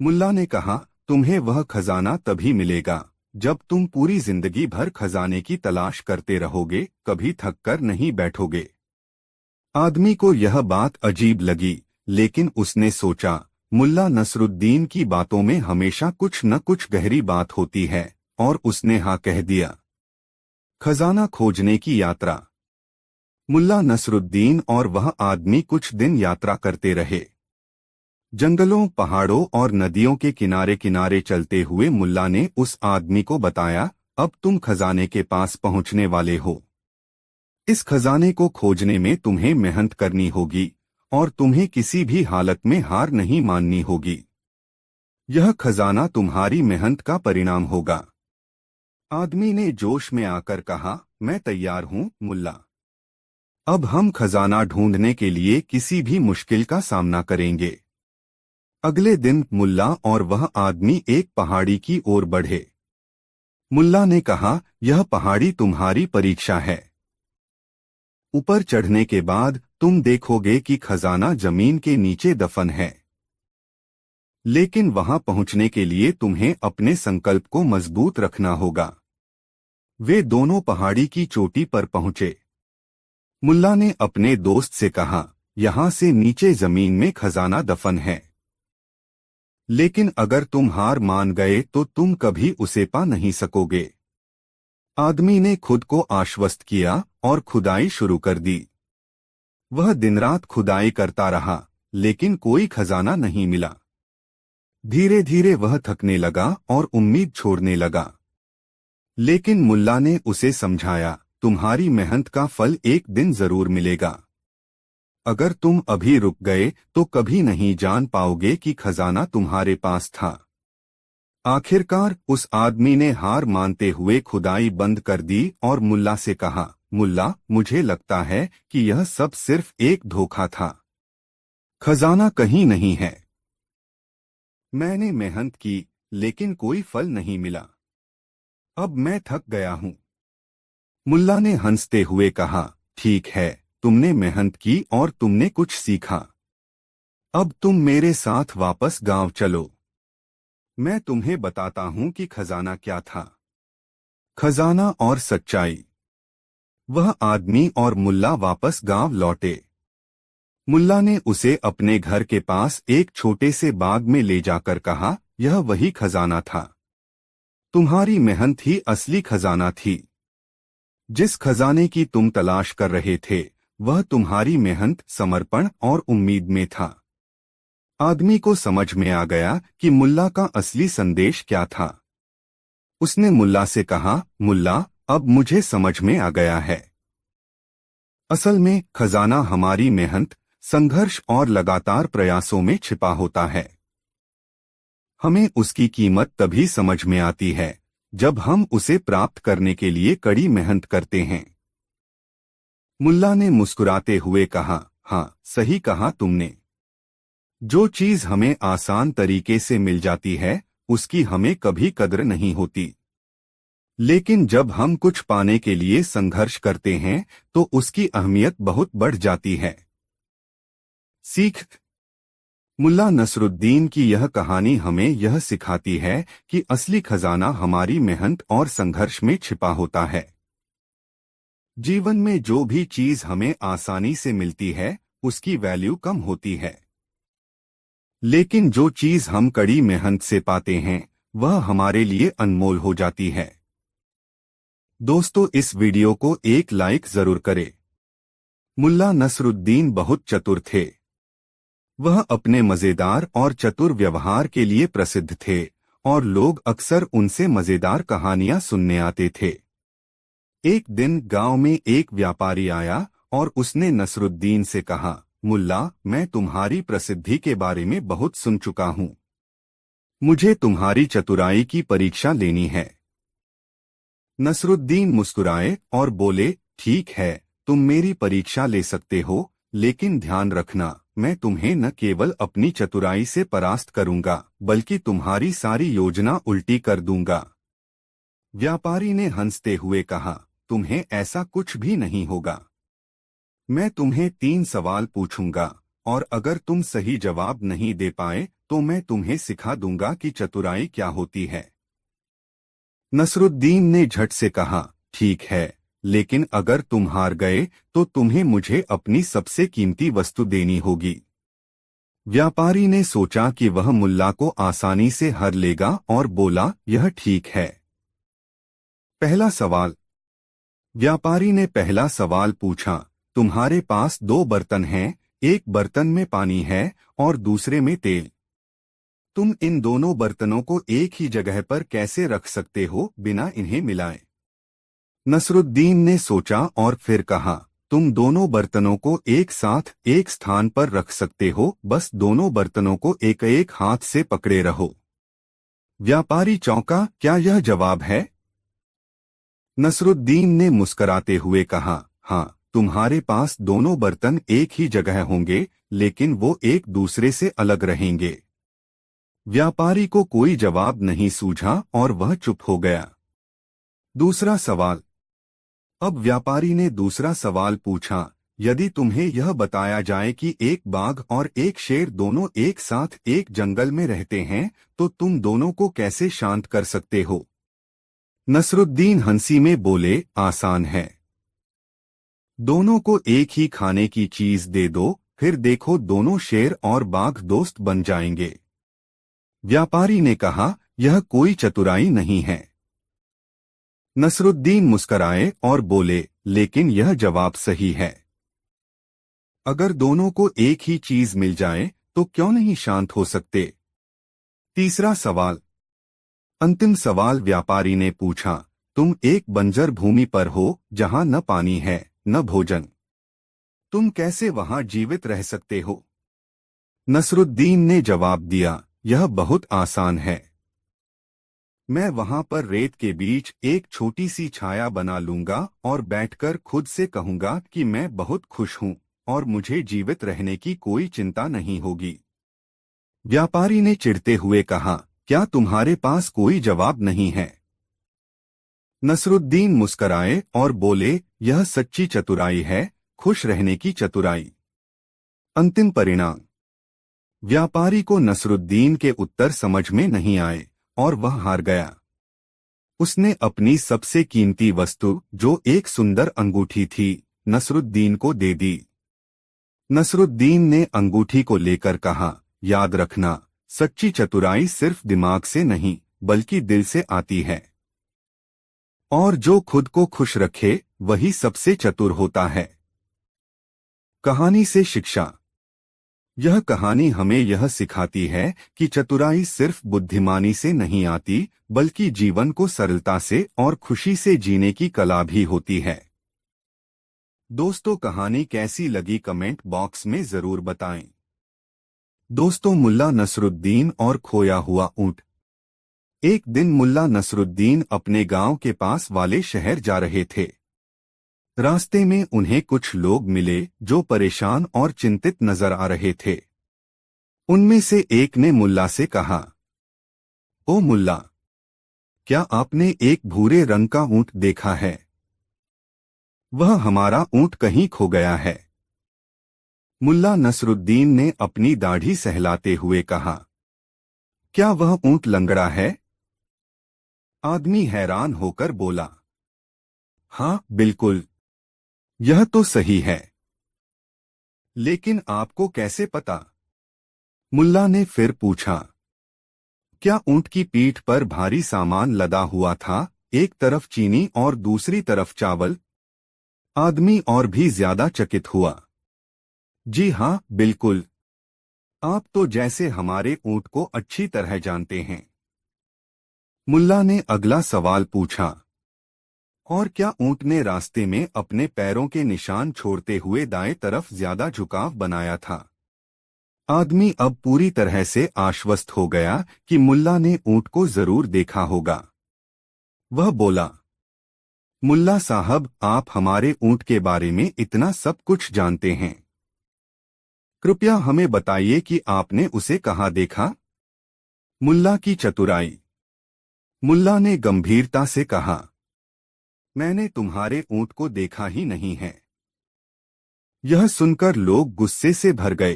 मुल्ला ने कहा, तुम्हें वह खजाना तभी मिलेगा जब तुम पूरी जिंदगी भर खजाने की तलाश करते रहोगे, कभी थक कर नहीं बैठोगे। आदमी को यह बात अजीब लगी, लेकिन उसने सोचा, मुल्ला नसरुद्दीन की बातों में हमेशा कुछ न कुछ गहरी बात होती है, और उसने हाँ कह दिया। खजाना खोजने की यात्रा। मुल्ला नसरुद्दीन और वह आदमी कुछ दिन यात्रा करते रहे। जंगलों, पहाड़ों और नदियों के किनारे किनारे चलते हुए मुल्ला ने उस आदमी को बताया, अब तुम खजाने के पास पहुंचने वाले हो। इस खजाने को खोजने में तुम्हें मेहनत करनी होगी और तुम्हें किसी भी हालत में हार नहीं माननी होगी। यह खजाना तुम्हारी मेहनत का परिणाम होगा। आदमी ने जोश में आकर कहा, मैं तैयार हूं मुल्ला। अब हम खजाना ढूंढने के लिए किसी भी मुश्किल का सामना करेंगे। अगले दिन मुल्ला और वह आदमी एक पहाड़ी की ओर बढ़े। मुल्ला ने कहा, यह पहाड़ी तुम्हारी परीक्षा है। ऊपर चढ़ने के बाद तुम देखोगे कि खजाना जमीन के नीचे दफन है। लेकिन वहां पहुंचने के लिए तुम्हें अपने संकल्प को मजबूत रखना होगा। वे दोनों पहाड़ी की चोटी पर पहुंचे। मुल्ला ने अपने दोस्त से कहा, यहां से नीचे जमीन में खजाना दफन है, लेकिन अगर तुम हार मान गए तो तुम कभी उसे पा नहीं सकोगे। आदमी ने खुद को आश्वस्त किया और खुदाई शुरू कर दी। वह दिन रात खुदाई करता रहा, लेकिन कोई खजाना नहीं मिला। धीरे धीरे वह थकने लगा और उम्मीद छोड़ने लगा। लेकिन मुल्ला ने उसे समझाया, तुम्हारी मेहनत का फल एक दिन जरूर मिलेगा। अगर तुम अभी रुक गए तो कभी नहीं जान पाओगे कि खजाना तुम्हारे पास था। आखिरकार उस आदमी ने हार मानते हुए खुदाई बंद कर दी और मुल्ला से कहा, मुल्ला, मुझे लगता है कि यह सब सिर्फ एक धोखा था। खजाना कहीं नहीं है। मैंने मेहनत की, लेकिन कोई फल नहीं मिला। अब मैं थक गया हूं। मुल्ला ने हंसते हुए कहा, ठीक है, तुमने मेहनत की और तुमने कुछ सीखा। अब तुम मेरे साथ वापस गांव चलो। मैं तुम्हें बताता हूं कि खजाना क्या था। खजाना और सच्चाई। वह आदमी और मुल्ला वापस गांव लौटे। मुल्ला ने उसे अपने घर के पास एक छोटे से बाग में ले जाकर कहा, यह वही खजाना था। तुम्हारी मेहनत ही असली खजाना थी। जिस खजाने की तुम तलाश कर रहे थे, वह तुम्हारी मेहनत, समर्पण और उम्मीद में था। आदमी को समझ में आ गया कि मुल्ला का असली संदेश क्या था। उसने मुल्ला से कहा, मुल्ला, अब मुझे समझ में आ गया है। असल में खजाना हमारी मेहनत, संघर्ष और लगातार प्रयासों में छिपा होता है। हमें उसकी कीमत तभी समझ में आती है जब हम उसे प्राप्त करने के लिए कड़ी मेहनत करते हैं। मुल्ला ने मुस्कुराते हुए कहा, हाँ, सही कहा तुमने। जो चीज हमें आसान तरीके से मिल जाती है, उसकी हमें कभी कद्र नहीं होती। लेकिन जब हम कुछ पाने के लिए संघर्ष करते हैं, तो उसकी अहमियत बहुत बढ़ जाती है। सीख। मुल्ला नसरुद्दीन की यह कहानी हमें यह सिखाती है कि असली खजाना हमारी मेहनत और संघर्ष में छिपा होता है। जीवन में जो भी चीज हमें आसानी से मिलती है, उसकी वैल्यू कम होती है। लेकिन जो चीज हम कड़ी मेहनत से पाते हैं, वह हमारे लिए अनमोल हो जाती है। दोस्तों, इस वीडियो को एक लाइक जरूर करें। मुल्ला नसरुद्दीन बहुत चतुर थे। वह अपने मजेदार और चतुर व्यवहार के लिए प्रसिद्ध थे और लोग अक्सर उनसे मजेदार कहानियां सुनने आते थे। एक दिन गांव में एक व्यापारी आया और उसने नसरुद्दीन से कहा, मुल्ला, मैं तुम्हारी प्रसिद्धि के बारे में बहुत सुन चुका हूं। मुझे तुम्हारी चतुराई की परीक्षा लेनी है। नसरुद्दीन मुस्कुराए और बोले, ठीक है, तुम मेरी परीक्षा ले सकते हो, लेकिन ध्यान रखना, मैं तुम्हें न केवल अपनी चतुराई से परास्त करूंगा, बल्कि तुम्हारी सारी योजना उल्टी कर दूंगा। व्यापारी ने हंसते हुए कहा, तुम्हें ऐसा कुछ भी नहीं होगा। मैं तुम्हें 3 सवाल पूछूंगा, और अगर तुम सही जवाब नहीं दे पाए, तो मैं तुम्हें सिखा दूंगा कि चतुराई क्या होती है। नसरुद्दीन ने झट से कहा, ठीक है, लेकिन अगर तुम हार गए, तो तुम्हें मुझे अपनी सबसे कीमती वस्तु देनी होगी। व्यापारी ने सोचा कि वह मुल्ला को आसानी से हर लेगा और बोला, यह ठीक है। पहला सवाल। व्यापारी ने पहला सवाल पूछा, तुम्हारे पास 2 बर्तन हैं, एक बर्तन में पानी है और दूसरे में तेल। तुम इन दोनों बर्तनों को एक ही जगह पर कैसे रख सकते हो बिना इन्हें मिलाए? नसरुद्दीन ने सोचा और फिर कहा, तुम दोनों बर्तनों को एक साथ एक स्थान पर रख सकते हो, बस दोनों बर्तनों को एक एक हाथ से पकड़े रहो। व्यापारी चौंका, क्या यह जवाब है? नसरुद्दीन ने मुस्कराते हुए कहा, हाँ, तुम्हारे पास दोनों बर्तन एक ही जगह होंगे, लेकिन वो एक दूसरे से अलग रहेंगे। व्यापारी को कोई जवाब नहीं सूझा और वह चुप हो गया। दूसरा सवाल। अब व्यापारी ने दूसरा सवाल पूछा, यदि तुम्हें यह बताया जाए कि एक बाघ और एक शेर दोनों एक साथ एक जंगल में रहते हैं, तो तुम दोनों को कैसे शांत कर सकते हो? नसरुद्दीन हंसी में बोले, आसान है। दोनों को एक ही खाने की चीज दे दो, फिर देखो दोनों शेर और बाघ दोस्त बन जाएंगे। व्यापारी ने कहा, यह कोई चतुराई नहीं है। नसरुद्दीन मुस्कराए और बोले, लेकिन यह जवाब सही है। अगर दोनों को एक ही चीज मिल जाए, तो क्यों नहीं शांत हो सकते? तीसरा सवाल। अंतिम सवाल व्यापारी ने पूछा, तुम एक बंजर भूमि पर हो, जहां न पानी है, न भोजन। तुम कैसे वहां जीवित रह सकते हो? नसरुद्दीन ने जवाब दिया, यह बहुत आसान है। मैं वहां पर रेत के बीच एक छोटी सी छाया बना लूंगा और बैठकर खुद से कहूंगा कि मैं बहुत खुश हूं और मुझे जीवित रहने की कोई चिंता नहीं होगी। व्यापारी ने चिढ़ते हुए कहा, क्या तुम्हारे पास कोई जवाब नहीं है? नसरुद्दीन मुस्कराए और बोले, यह सच्ची चतुराई है, खुश रहने की चतुराई। अंतिम परिणाम। व्यापारी को नसरुद्दीन के उत्तर समझ में नहीं आए और वह हार गया। उसने अपनी सबसे कीमती वस्तु, जो एक सुंदर अंगूठी थी, नसरुद्दीन को दे दी। नसरुद्दीन ने अंगूठी को लेकर कहा, याद रखना, सच्ची चतुराई सिर्फ दिमाग से नहीं बल्कि दिल से आती है। और जो खुद को खुश रखे वही सबसे चतुर होता है। कहानी से शिक्षा। यह कहानी हमें यह सिखाती है कि चतुराई सिर्फ बुद्धिमानी से नहीं आती बल्कि जीवन को सरलता से और खुशी से जीने की कला भी होती है। दोस्तों, कहानी कैसी लगी कमेंट बॉक्स में जरूर बताएं। दोस्तों, मुल्ला नसरुद्दीन और खोया हुआ ऊंट। एक दिन मुल्ला नसरुद्दीन अपने गांव के पास वाले शहर जा रहे थे। रास्ते में उन्हें कुछ लोग मिले जो परेशान और चिंतित नजर आ रहे थे। उनमें से एक ने मुल्ला से कहा, ओ मुल्ला, क्या आपने एक भूरे रंग का ऊंट देखा है? वह हमारा ऊंट कहीं खो गया है। मुल्ला नसरुद्दीन ने अपनी दाढ़ी सहलाते हुए कहा, क्या वह ऊंट लंगड़ा है? आदमी हैरान होकर बोला, हाँ बिल्कुल, यह तो सही है। लेकिन आपको कैसे पता? मुल्ला ने फिर पूछा, क्या ऊंट की पीठ पर भारी सामान लदा हुआ था, एक तरफ चीनी और दूसरी तरफ चावल? आदमी और भी ज्यादा चकित हुआ। जी हाँ बिल्कुल, आप तो जैसे हमारे ऊंट को अच्छी तरह जानते हैं। मुल्ला ने अगला सवाल पूछा, और क्या ऊंट ने रास्ते में अपने पैरों के निशान छोड़ते हुए दाएं तरफ ज्यादा झुकाव बनाया था? आदमी अब पूरी तरह से आश्वस्त हो गया कि मुल्ला ने ऊंट को जरूर देखा होगा। वह बोला, मुल्ला साहब, आप हमारे ऊंट के बारे में इतना सब कुछ जानते हैं। कृपया हमें बताइए कि आपने उसे कहाँ देखा? मुल्ला की चतुराई। मुल्ला ने गंभीरता से कहा, मैंने तुम्हारे ऊंट को देखा ही नहीं है। यह सुनकर लोग गुस्से से भर गए।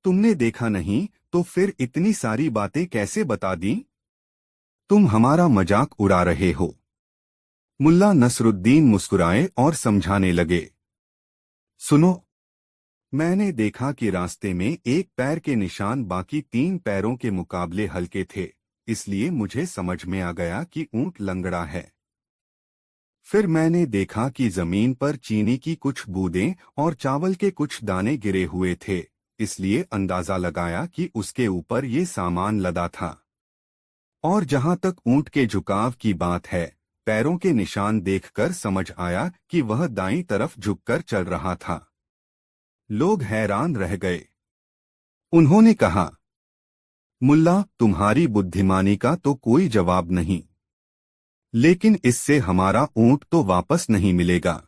तुमने देखा नहीं तो फिर इतनी सारी बातें कैसे बता दी? तुम हमारा मजाक उड़ा रहे हो। मुल्ला नसरुद्दीन मुस्कुराए और समझाने लगे, सुनो, मैंने देखा कि रास्ते में एक पैर के निशान बाकी 3 पैरों के मुकाबले हल्के थे, इसलिए मुझे समझ में आ गया कि ऊंट लंगड़ा है। फिर मैंने देखा कि जमीन पर चीनी की कुछ बूंदें और चावल के कुछ दाने गिरे हुए थे, इसलिए अंदाजा लगाया कि उसके ऊपर ये सामान लदा था। और जहां तक ऊंट के झुकाव की बात है, पैरों के निशान देखकर समझ आया कि वह दाईं तरफ झुककर चल रहा था। लोग हैरान रह गए। उन्होंने कहा, मुल्ला, तुम्हारी बुद्धिमानी का तो कोई जवाब नहीं, लेकिन इससे हमारा ऊंट तो वापस नहीं मिलेगा।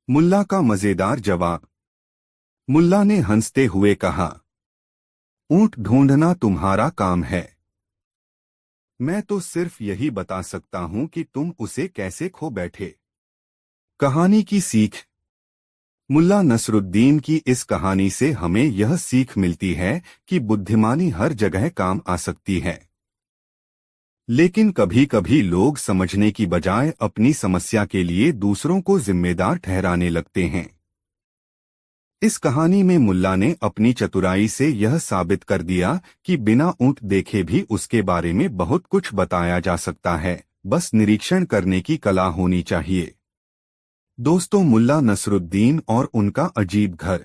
मुल्ला का मजेदार जवाब। मुल्ला ने हंसते हुए कहा, ऊंट ढूंढना तुम्हारा काम है। मैं तो सिर्फ यही बता सकता हूं कि तुम उसे कैसे खो बैठे। कहानी की सीख। मुल्ला नसरुद्दीन की इस कहानी से हमें यह सीख मिलती है कि बुद्धिमानी हर जगह काम आ सकती है, लेकिन कभी कभी लोग समझने की बजाय अपनी समस्या के लिए दूसरों को जिम्मेदार ठहराने लगते हैं। इस कहानी में मुल्ला ने अपनी चतुराई से यह साबित कर दिया कि बिना ऊंट देखे भी उसके बारे में बहुत कुछ बताया जा सकता है, बस निरीक्षण करने की कला होनी चाहिए। दोस्तों, मुल्ला नसरुद्दीन और उनका अजीब घर।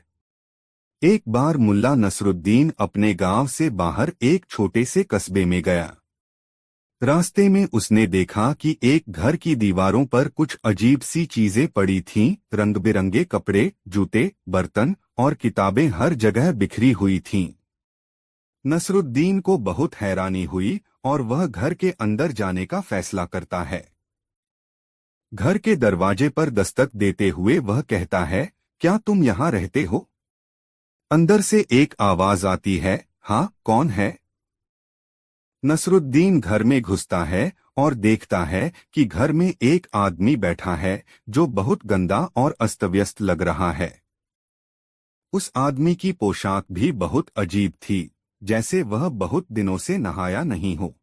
एक बार मुल्ला नसरुद्दीन अपने गांव से बाहर एक छोटे से कस्बे में गया। रास्ते में उसने देखा कि एक घर की दीवारों पर कुछ अजीब सी चीजें पड़ी थीं, रंग बिरंगे कपड़े, जूते, बर्तन और किताबें हर जगह बिखरी हुई थीं। नसरुद्दीन को बहुत हैरानी हुई और वह घर के अंदर जाने का फैसला करता है। घर के दरवाजे पर दस्तक देते हुए वह कहता है, क्या तुम यहाँ रहते हो? अंदर से एक आवाज आती है, हाँ, कौन है? नसरुद्दीन घर में घुसता है और देखता है कि घर में एक आदमी बैठा है जो बहुत गंदा और अस्तव्यस्त लग रहा है। उस आदमी की पोशाक भी बहुत अजीब थी, जैसे वह बहुत दिनों से नहाया नहीं हो।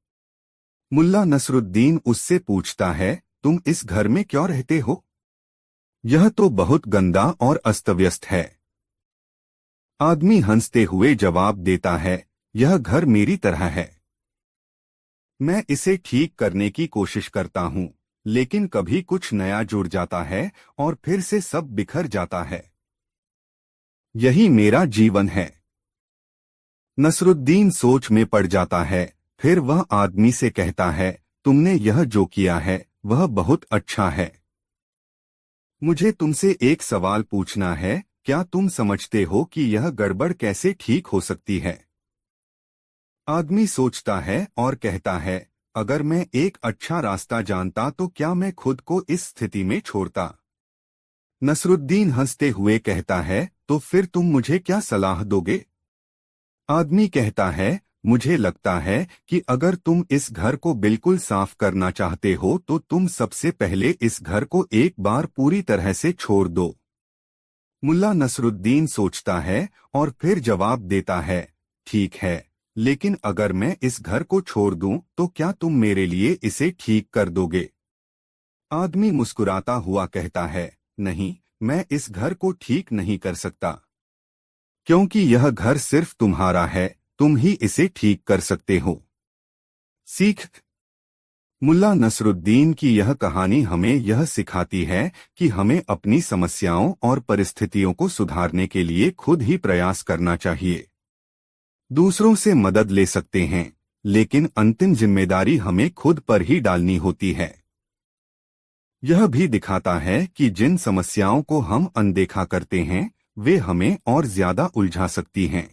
मुल्ला नसरुद्दीन उससे पूछता है, तुम इस घर में क्यों रहते हो? यह तो बहुत गंदा और अस्तव्यस्त है। आदमी हंसते हुए जवाब देता है, यह घर मेरी तरह है। मैं इसे ठीक करने की कोशिश करता हूँ, लेकिन कभी कुछ नया जुड़ जाता है और फिर से सब बिखर जाता है। यही मेरा जीवन है। नसरुद्दीन सोच में पड़ जाता है। फिर वह आदमी से कहता है, तुमने यह जो किया है वह बहुत अच्छा है। मुझे तुमसे एक सवाल पूछना है, क्या तुम समझते हो कि यह गड़बड़ कैसे ठीक हो सकती है? आदमी सोचता है और कहता है, अगर मैं एक अच्छा रास्ता जानता तो क्या मैं खुद को इस स्थिति में छोड़ता? नसरुद्दीन हंसते हुए कहता है, तो फिर तुम मुझे क्या सलाह दोगे? आदमी कहता है, मुझे लगता है कि अगर तुम इस घर को बिल्कुल साफ करना चाहते हो तो तुम सबसे पहले इस घर को एक बार पूरी तरह से छोड़ दो। मुल्ला नसरुद्दीन सोचता है और फिर जवाब देता है, ठीक है, लेकिन अगर मैं इस घर को छोड़ दूं तो क्या तुम मेरे लिए इसे ठीक कर दोगे? आदमी मुस्कुराता हुआ कहता है, नहीं, मैं इस घर को ठीक नहीं कर सकता, क्योंकि यह घर सिर्फ तुम्हारा है, तुम ही इसे ठीक कर सकते हो। सीख। मुल्ला नसरुद्दीन की यह कहानी हमें यह सिखाती है कि हमें अपनी समस्याओं और परिस्थितियों को सुधारने के लिए खुद ही प्रयास करना चाहिए। दूसरों से मदद ले सकते हैं, लेकिन अंतिम जिम्मेदारी हमें खुद पर ही डालनी होती है। यह भी दिखाता है कि जिन समस्याओं को हम अनदेखा करते हैं वे हमें और ज्यादा उलझा सकती हैं।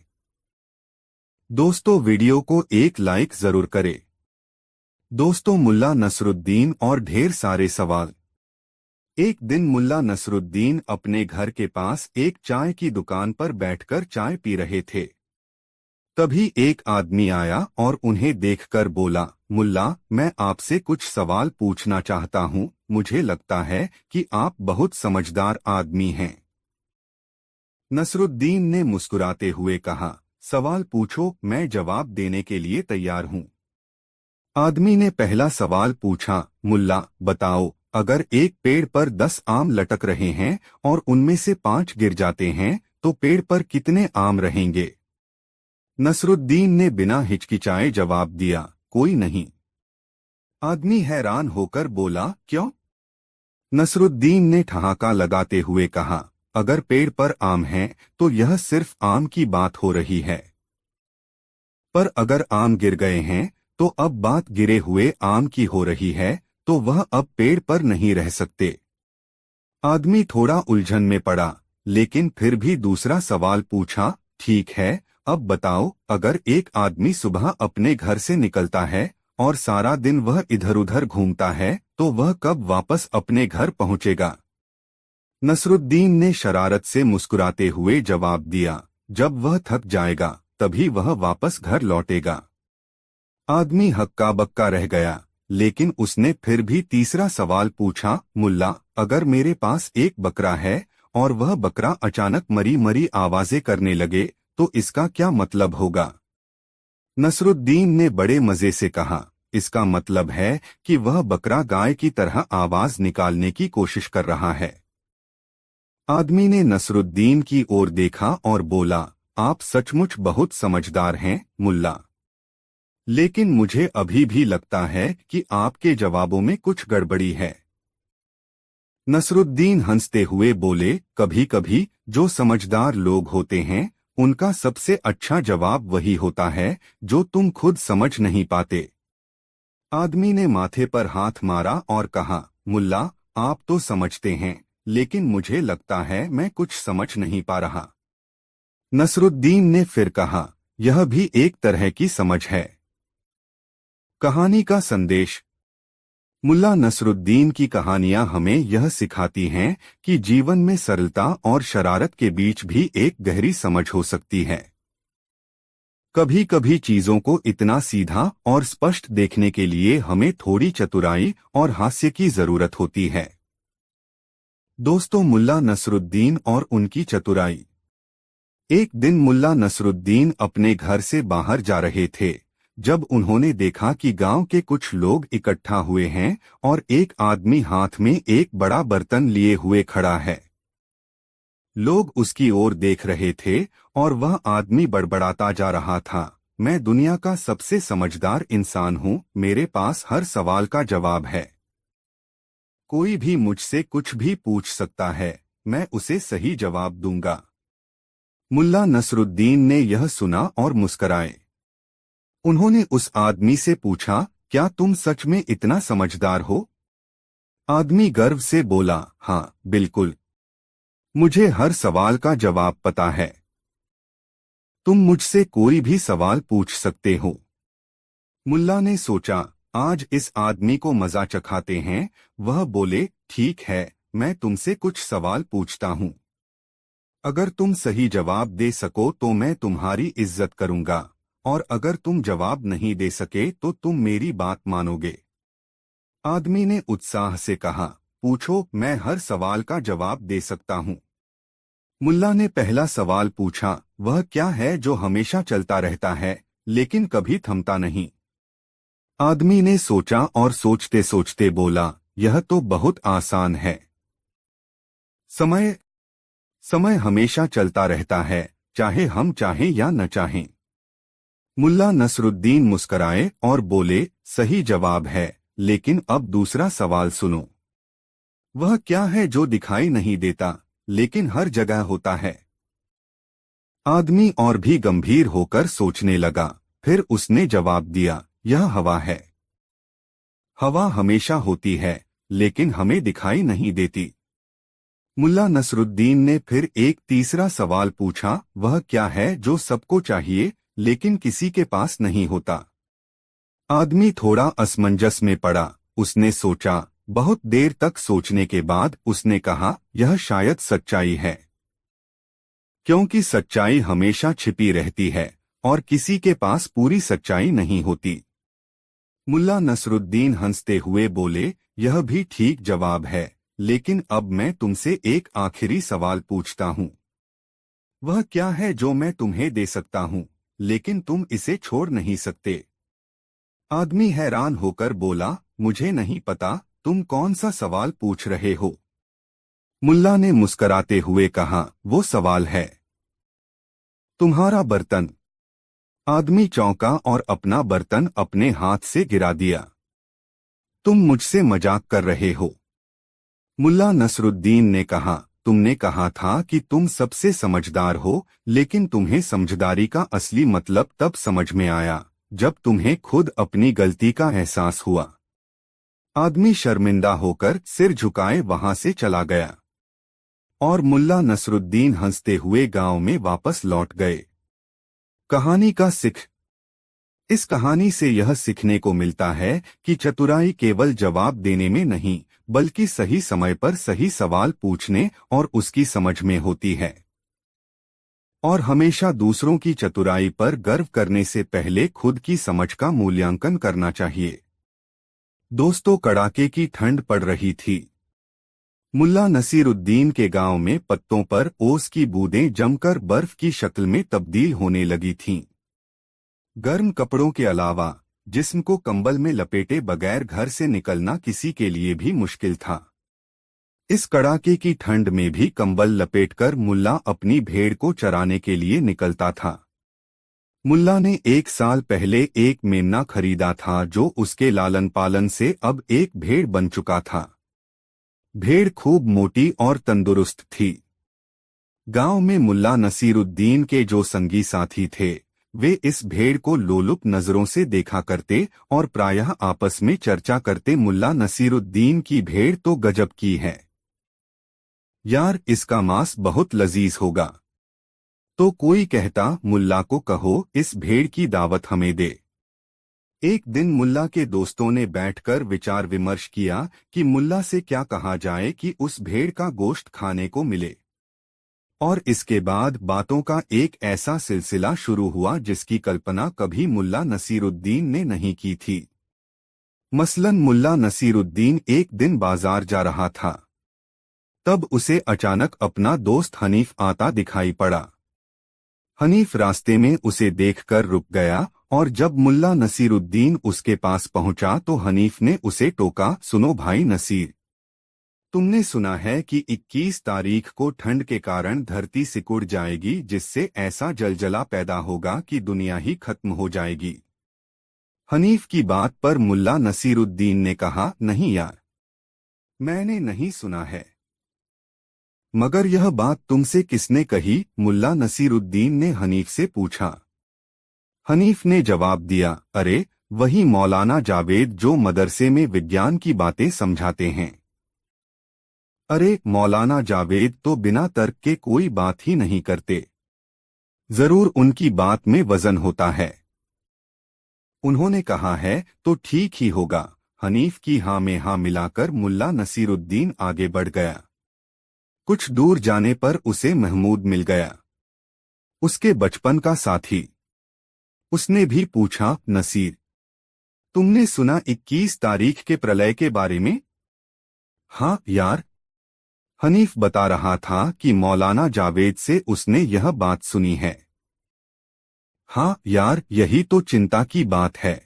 दोस्तों, वीडियो को एक लाइक जरूर करें। दोस्तों, मुल्ला नसरुद्दीन और ढेर सारे सवाल। एक दिन मुल्ला नसरुद्दीन अपने घर के पास एक चाय की दुकान पर बैठकर चाय पी रहे थे। तभी एक आदमी आया और उन्हें देखकर बोला, मुल्ला, मैं आपसे कुछ सवाल पूछना चाहता हूँ। मुझे लगता है कि आप बहुत समझदार आदमी हैं। नसरुद्दीन ने मुस्कुराते हुए कहा, सवाल पूछो, मैं जवाब देने के लिए तैयार हूँ। आदमी ने पहला सवाल पूछा, मुल्ला, बताओ, अगर एक पेड़ पर 10 आम लटक रहे हैं और उनमें से 5 गिर जाते हैं तो पेड़ पर कितने आम रहेंगे? नसरुद्दीन ने बिना हिचकिचाए जवाब दिया, कोई नहीं। आदमी हैरान होकर बोला, क्यों? नसरुद्दीन ने ठहाका लगाते हुए कहा, अगर पेड़ पर आम हैं तो यह सिर्फ आम की बात हो रही है, पर अगर आम गिर गए हैं तो अब बात गिरे हुए आम की हो रही है, तो वह अब पेड़ पर नहीं रह सकते। आदमी थोड़ा उलझन में पड़ा, लेकिन फिर भी दूसरा सवाल पूछा, ठीक है, अब बताओ, अगर एक आदमी सुबह अपने घर से निकलता है और सारा दिन वह इधर उधर घूमता है तो वह कब वापस अपने घर पहुंचेगा? नसरुद्दीन ने शरारत से मुस्कुराते हुए जवाब दिया, जब वह थक जाएगा तभी वह वापस घर लौटेगा। आदमी हक्का बक्का रह गया, लेकिन उसने फिर भी तीसरा सवाल पूछा, मुल्ला, अगर मेरे पास एक बकरा है और वह बकरा अचानक मरी मरी आवाजें करने लगे तो इसका क्या मतलब होगा? नसरुद्दीन ने बड़े मजे से कहा, इसका मतलब है कि वह बकरा गाय की तरह आवाज निकालने की कोशिश कर रहा है। आदमी ने नसरुद्दीन की ओर देखा और बोला, आप सचमुच बहुत समझदार हैं, मुल्ला। लेकिन मुझे अभी भी लगता है कि आपके जवाबों में कुछ गड़बड़ी है। नसरुद्दीन हंसते हुए बोले, कभी कभी जो समझदार लोग होते हैं उनका सबसे अच्छा जवाब वही होता है जो तुम खुद समझ नहीं पाते। आदमी ने माथे पर हाथ मारा और कहा, मुल्ला, आप तो समझते हैं, लेकिन मुझे लगता है मैं कुछ समझ नहीं पा रहा। नसरुद्दीन ने फिर कहा, यह भी एक तरह की समझ है। कहानी का संदेश। मुल्ला नसरुद्दीन की कहानियां हमें यह सिखाती हैं कि जीवन में सरलता और शरारत के बीच भी एक गहरी समझ हो सकती है। कभी कभी चीजों को इतना सीधा और स्पष्ट देखने के लिए हमें थोड़ी चतुराई और हास्य की जरूरत होती है। दोस्तों, मुल्ला नसरुद्दीन और उनकी चतुराई। एक दिन मुल्ला नसरुद्दीन अपने घर से बाहर जा रहे थे जब उन्होंने देखा कि गांव के कुछ लोग इकट्ठा हुए हैं और एक आदमी हाथ में एक बड़ा बर्तन लिए हुए खड़ा है। लोग उसकी ओर देख रहे थे और वह आदमी बड़बड़ाता जा रहा था, मैं दुनिया का सबसे समझदार इंसान हूँ, मेरे पास हर सवाल का जवाब है। कोई भी मुझसे कुछ भी पूछ सकता है, मैं उसे सही जवाब दूंगा। मुल्ला नसरुद्दीन ने यह सुना और मुस्कराए। उन्होंने उस आदमी से पूछा, क्या तुम सच में इतना समझदार हो? आदमी गर्व से बोला, हाँ बिल्कुल, मुझे हर सवाल का जवाब पता है। तुम मुझसे कोई भी सवाल पूछ सकते हो। मुल्ला ने सोचा, आज इस आदमी को मजा चखाते हैं। वह बोले, ठीक है, मैं तुमसे कुछ सवाल पूछता हूँ। अगर तुम सही जवाब दे सको तो मैं तुम्हारी इज्जत करूंगा, और अगर तुम जवाब नहीं दे सके तो तुम मेरी बात मानोगे। आदमी ने उत्साह से कहा, पूछो, मैं हर सवाल का जवाब दे सकता हूँ। मुल्ला ने पहला सवाल पूछा, वह क्या है जो हमेशा चलता रहता है लेकिन कभी थमता नहीं? आदमी ने सोचा और सोचते सोचते बोला, यह तो बहुत आसान है। समय। समय हमेशा चलता रहता है, चाहे हम चाहें या न चाहें। मुल्ला नसरुद्दीन मुस्कराए और बोले, सही जवाब है, लेकिन अब दूसरा सवाल सुनो। वह क्या है जो दिखाई नहीं देता लेकिन हर जगह होता है? आदमी और भी गंभीर होकर सोचने लगा, फिर उसने जवाब दिया, यह हवा है। हवा हमेशा होती है लेकिन हमें दिखाई नहीं देती। मुल्ला नसरुद्दीन ने फिर एक तीसरा सवाल पूछा, वह क्या है जो सबको चाहिए लेकिन किसी के पास नहीं होता? आदमी थोड़ा असमंजस में पड़ा। उसने सोचा, बहुत देर तक सोचने के बाद उसने कहा, यह शायद सच्चाई है, क्योंकि सच्चाई हमेशा छिपी रहती है और किसी के पास पूरी सच्चाई नहीं होती। मुल्ला नसरुद्दीन हंसते हुए बोले, यह भी ठीक जवाब है, लेकिन अब मैं तुमसे एक आखिरी सवाल पूछता हूँ। वह क्या है जो मैं तुम्हें दे सकता हूँ लेकिन तुम इसे छोड़ नहीं सकते? आदमी हैरान होकर बोला, मुझे नहीं पता, तुम कौन सा सवाल पूछ रहे हो? मुल्ला ने मुस्कराते हुए कहा, वो सवाल है तुम्हारा बर्तन। आदमी चौंका और अपना बर्तन अपने हाथ से गिरा दिया। तुम मुझसे मजाक कर रहे हो? मुल्ला नसरुद्दीन ने कहा, तुमने कहा था कि तुम सबसे समझदार हो, लेकिन तुम्हें समझदारी का असली मतलब तब समझ में आया जब तुम्हें खुद अपनी गलती का एहसास हुआ। आदमी शर्मिंदा होकर सिर झुकाए वहां से चला गया और मुल्ला नसरुद्दीन हंसते हुए गांव में वापस लौट गए। कहानी का सीख। इस कहानी से यह सीखने को मिलता है कि चतुराई केवल जवाब देने में नहीं, बल्कि सही समय पर सही सवाल पूछने और उसकी समझ में होती है। और हमेशा दूसरों की चतुराई पर गर्व करने से पहले खुद की समझ का मूल्यांकन करना चाहिए। दोस्तों, कड़ाके की ठंड पड़ रही थी। मुल्ला नसीरुद्दीन के गांव में पत्तों पर ओस की बूंदें जमकर बर्फ की शक्ल में तब्दील होने लगी थीं। गर्म कपड़ों के अलावा जिस्म को कंबल में लपेटे बगैर घर से निकलना किसी के लिए भी मुश्किल था। इस कड़ाके की ठंड में भी कंबल लपेटकर मुल्ला अपनी भेड़ को चराने के लिए निकलता था। मुल्ला ने 1 साल पहले एक मेमना खरीदा था जो उसके लालन पालन से अब एक भेड़ बन चुका था। भेड़ खूब मोटी और तंदुरुस्त थी। गांव में मुल्ला नसीरुद्दीन के जो संगी साथी थे, वे इस भेड़ को लोलुप नजरों से देखा करते और प्रायः आपस में चर्चा करते, मुल्ला नसीरुद्दीन की भेड़ तो गजब की है यार, इसका मांस बहुत लजीज होगा। तो कोई कहता, मुल्ला को कहो इस भेड़ की दावत हमें दे। एक दिन मुल्ला के दोस्तों ने बैठकर विचार विमर्श किया कि मुल्ला से क्या कहा जाए कि उस भेड़ का गोश्त खाने को मिले। और इसके बाद बातों का एक ऐसा सिलसिला शुरू हुआ जिसकी कल्पना कभी मुल्ला नसीरुद्दीन ने नहीं की थी। मसलन मुल्ला नसीरुद्दीन एक दिन बाजार जा रहा था। तब उसे अचानक अपना दोस्त हनीफ आता दिखाई पड़ा। हनीफ रास्ते में उसे देखकर रुक गया और जब मुल्ला नसीरुद्दीन उसके पास पहुंचा तो हनीफ ने उसे टोका, सुनो भाई नसीर, तुमने सुना है कि 21 तारीख को ठंड के कारण धरती सिकुड़ जाएगी, जिससे ऐसा जलजला पैदा होगा कि दुनिया ही खत्म हो जाएगी। हनीफ की बात पर मुल्ला नसीरुद्दीन ने कहा, नहीं यार, मैंने नहीं सुना है। मगर यह बात तुमसे किसने कही? मुल्ला नसीरुद्दीन ने हनीफ से पूछा। हनीफ ने जवाब दिया, अरे वही मौलाना जावेद जो मदरसे में विज्ञान की बातें समझाते हैं। अरे मौलाना जावेद तो बिना तर्क के कोई बात ही नहीं करते, जरूर उनकी बात में वजन होता है। उन्होंने कहा है तो ठीक ही होगा। हनीफ की हाँ में हाँ मिलाकर मुल्ला नसीरुद्दीन आगे बढ़ गया। कुछ दूर जाने पर उसे महमूद मिल गया, उसके बचपन का साथी। उसने भी पूछा, नसीर, तुमने सुना 21 तारीख के प्रलय के बारे में? हाँ यार, हनीफ बता रहा था कि मौलाना जावेद से उसने यह बात सुनी है। हाँ यार, यही तो चिंता की बात है।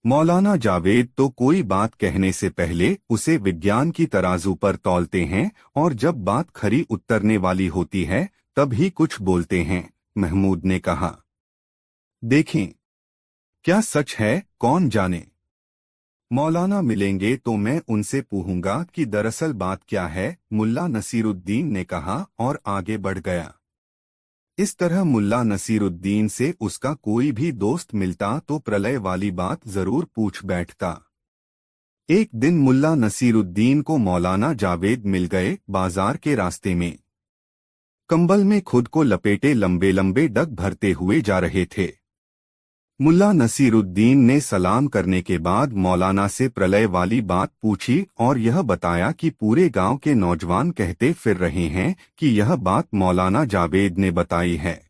मौलाना जावेद तो कोई बात कहने से पहले उसे विज्ञान की तराजू पर तौलते हैं और जब बात खरी उतरने वाली होती है तब ही कुछ बोलते हैं। महमूद ने कहा, देखें, क्या सच है कौन जाने। मौलाना मिलेंगे तो मैं उनसे पूछूंगा कि दरअसल बात क्या है, मुल्ला नसीरुद्दीन ने कहा और आगे बढ़ गया। इस तरह मुल्ला नसीरुद्दीन से उसका कोई भी दोस्त मिलता तो प्रलय वाली बात जरूर पूछ बैठता। एक दिन मुल्ला नसीरुद्दीन को मौलाना जावेद मिल गए बाजार के रास्ते में। कंबल में खुद को लपेटे लंबे लंबे डग भरते हुए जा रहे थे। मुल्ला नसीरुद्दीन ने सलाम करने के बाद मौलाना से प्रलय वाली बात पूछी और यह बताया कि पूरे गांव के नौजवान कहते फिर रहे हैं कि यह बात मौलाना जावेद ने बताई है।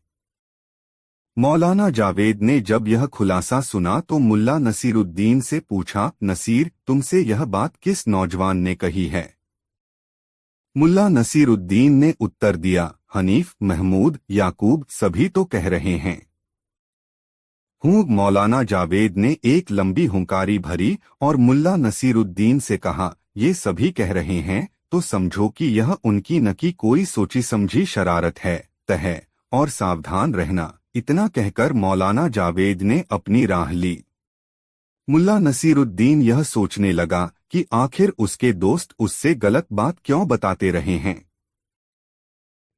मौलाना जावेद ने जब यह खुलासा सुना तो मुल्ला नसीरुद्दीन से पूछा, नसीर, तुमसे यह बात किस नौजवान ने कही है? मुल्ला नसीरुद्दीन ने उत्तर दिया, हनीफ, महमूद, याकूब सभी तो कह रहे हैं। मौलाना जावेद ने एक लंबी हुंकारी भरी और मुल्ला नसीरुद्दीन से कहा, ये सभी कह रहे हैं तो समझो कि यह उनकी न की कोई सोची समझी शरारत है, तय और सावधान रहना। इतना कहकर मौलाना जावेद ने अपनी राह ली। मुल्ला नसीरुद्दीन यह सोचने लगा कि आखिर उसके दोस्त उससे गलत बात क्यों बताते रहे हैं,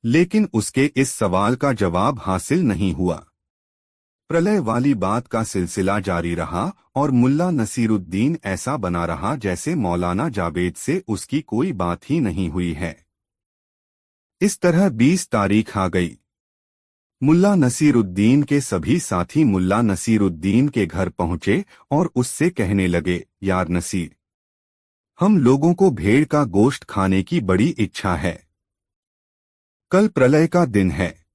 लेकिन उसके इस सवाल का जवाब हासिल नहीं हुआ। प्रलय वाली बात का सिलसिला जारी रहा और मुल्ला नसीरुद्दीन ऐसा बना रहा जैसे मौलाना जावेद से उसकी कोई बात ही नहीं हुई है। इस तरह 20 तारीख आ गई। मुल्ला नसीरुद्दीन के सभी साथी मुल्ला नसीरुद्दीन के घर पहुंचे और उससे कहने लगे, यार नसीर, हम लोगों को भेड़ का गोश्त खाने की बड़ी इच्छा है। कल प्रलय का दिन है,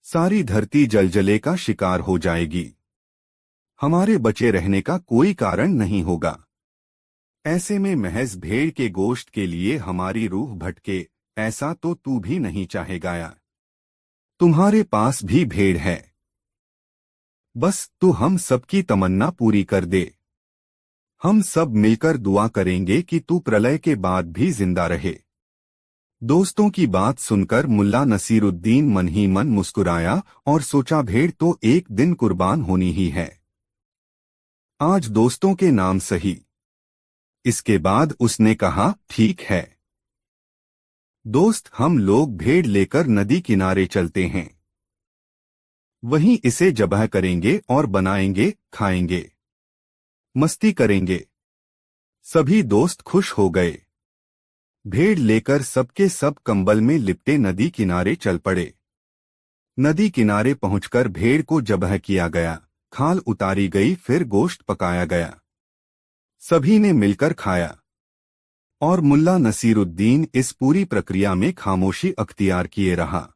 सारी धरती जलजले का शिकार हो जाएगी, हमारे बचे रहने का कोई कारण नहीं होगा। ऐसे में महज भेड़ के गोश्त के लिए हमारी रूह भटके, ऐसा तो तू भी नहीं चाहेगा यार। तुम्हारे पास भी भेड़ है, बस तू हम सबकी तमन्ना पूरी कर दे। हम सब मिलकर दुआ करेंगे कि तू प्रलय के बाद भी जिंदा रहे। दोस्तों की बात सुनकर मुल्ला नसीरुद्दीन मन ही मन मुस्कुराया और सोचा, भेड़ तो एक दिन कुर्बान होनी ही है, आज दोस्तों के नाम सही। इसके बाद उसने कहा, ठीक है दोस्त, हम लोग भेड़ लेकर नदी किनारे चलते हैं, वहीं इसे ज़बाह करेंगे और बनाएंगे, खाएंगे, मस्ती करेंगे। सभी दोस्त खुश हो गए। भेड़ लेकर सबके सब कंबल में लिपटे नदी किनारे चल पड़े। नदी किनारे पहुंचकर भेड़ को ज़बाह किया गया, खाल उतारी गई, फिर गोश्त पकाया गया, सभी ने मिलकर खाया। और मुल्ला नसीरुद्दीन इस पूरी प्रक्रिया में खामोशी अख्तियार किए रहा।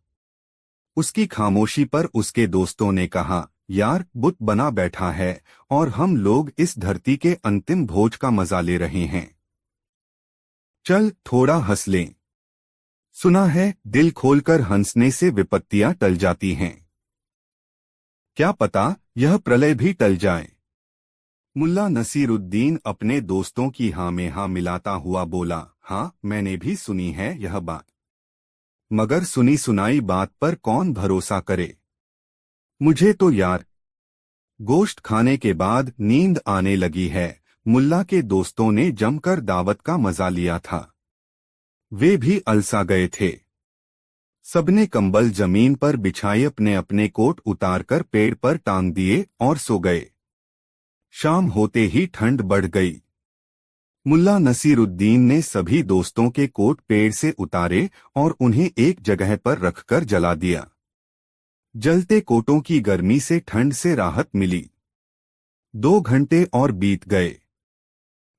उसकी खामोशी पर उसके दोस्तों ने कहा, यार बुत बना बैठा है और हम लोग इस धरती के अंतिम भोज का मजा ले रहे हैं। चल थोड़ा हंस लें। सुना है दिल खोलकर हंसने से विपत्तियां टल जाती हैं। क्या पता यह प्रलय भी टल जाए। मुल्ला नसीरुद्दीन अपने दोस्तों की हाँ में हाँ मिलाता हुआ बोला, हाँ मैंने भी सुनी है यह बात, मगर सुनी सुनाई बात पर कौन भरोसा करे। मुझे तो यार गोश्त खाने के बाद नींद आने लगी है। मुल्ला के दोस्तों ने जमकर दावत का मजा लिया था। वे भी अलसा गए थे। सबने कंबल जमीन पर बिछाए अपने अपने कोट उतारकर पेड़ पर टांग दिए और सो गए। शाम होते ही ठंड बढ़ गई। मुल्ला नसीरुद्दीन ने सभी दोस्तों के कोट पेड़ से उतारे और उन्हें एक जगह पर रखकर जला दिया। जलते कोटों की गर्मी से ठंड से राहत मिली। 2 घंटे और बीत गए।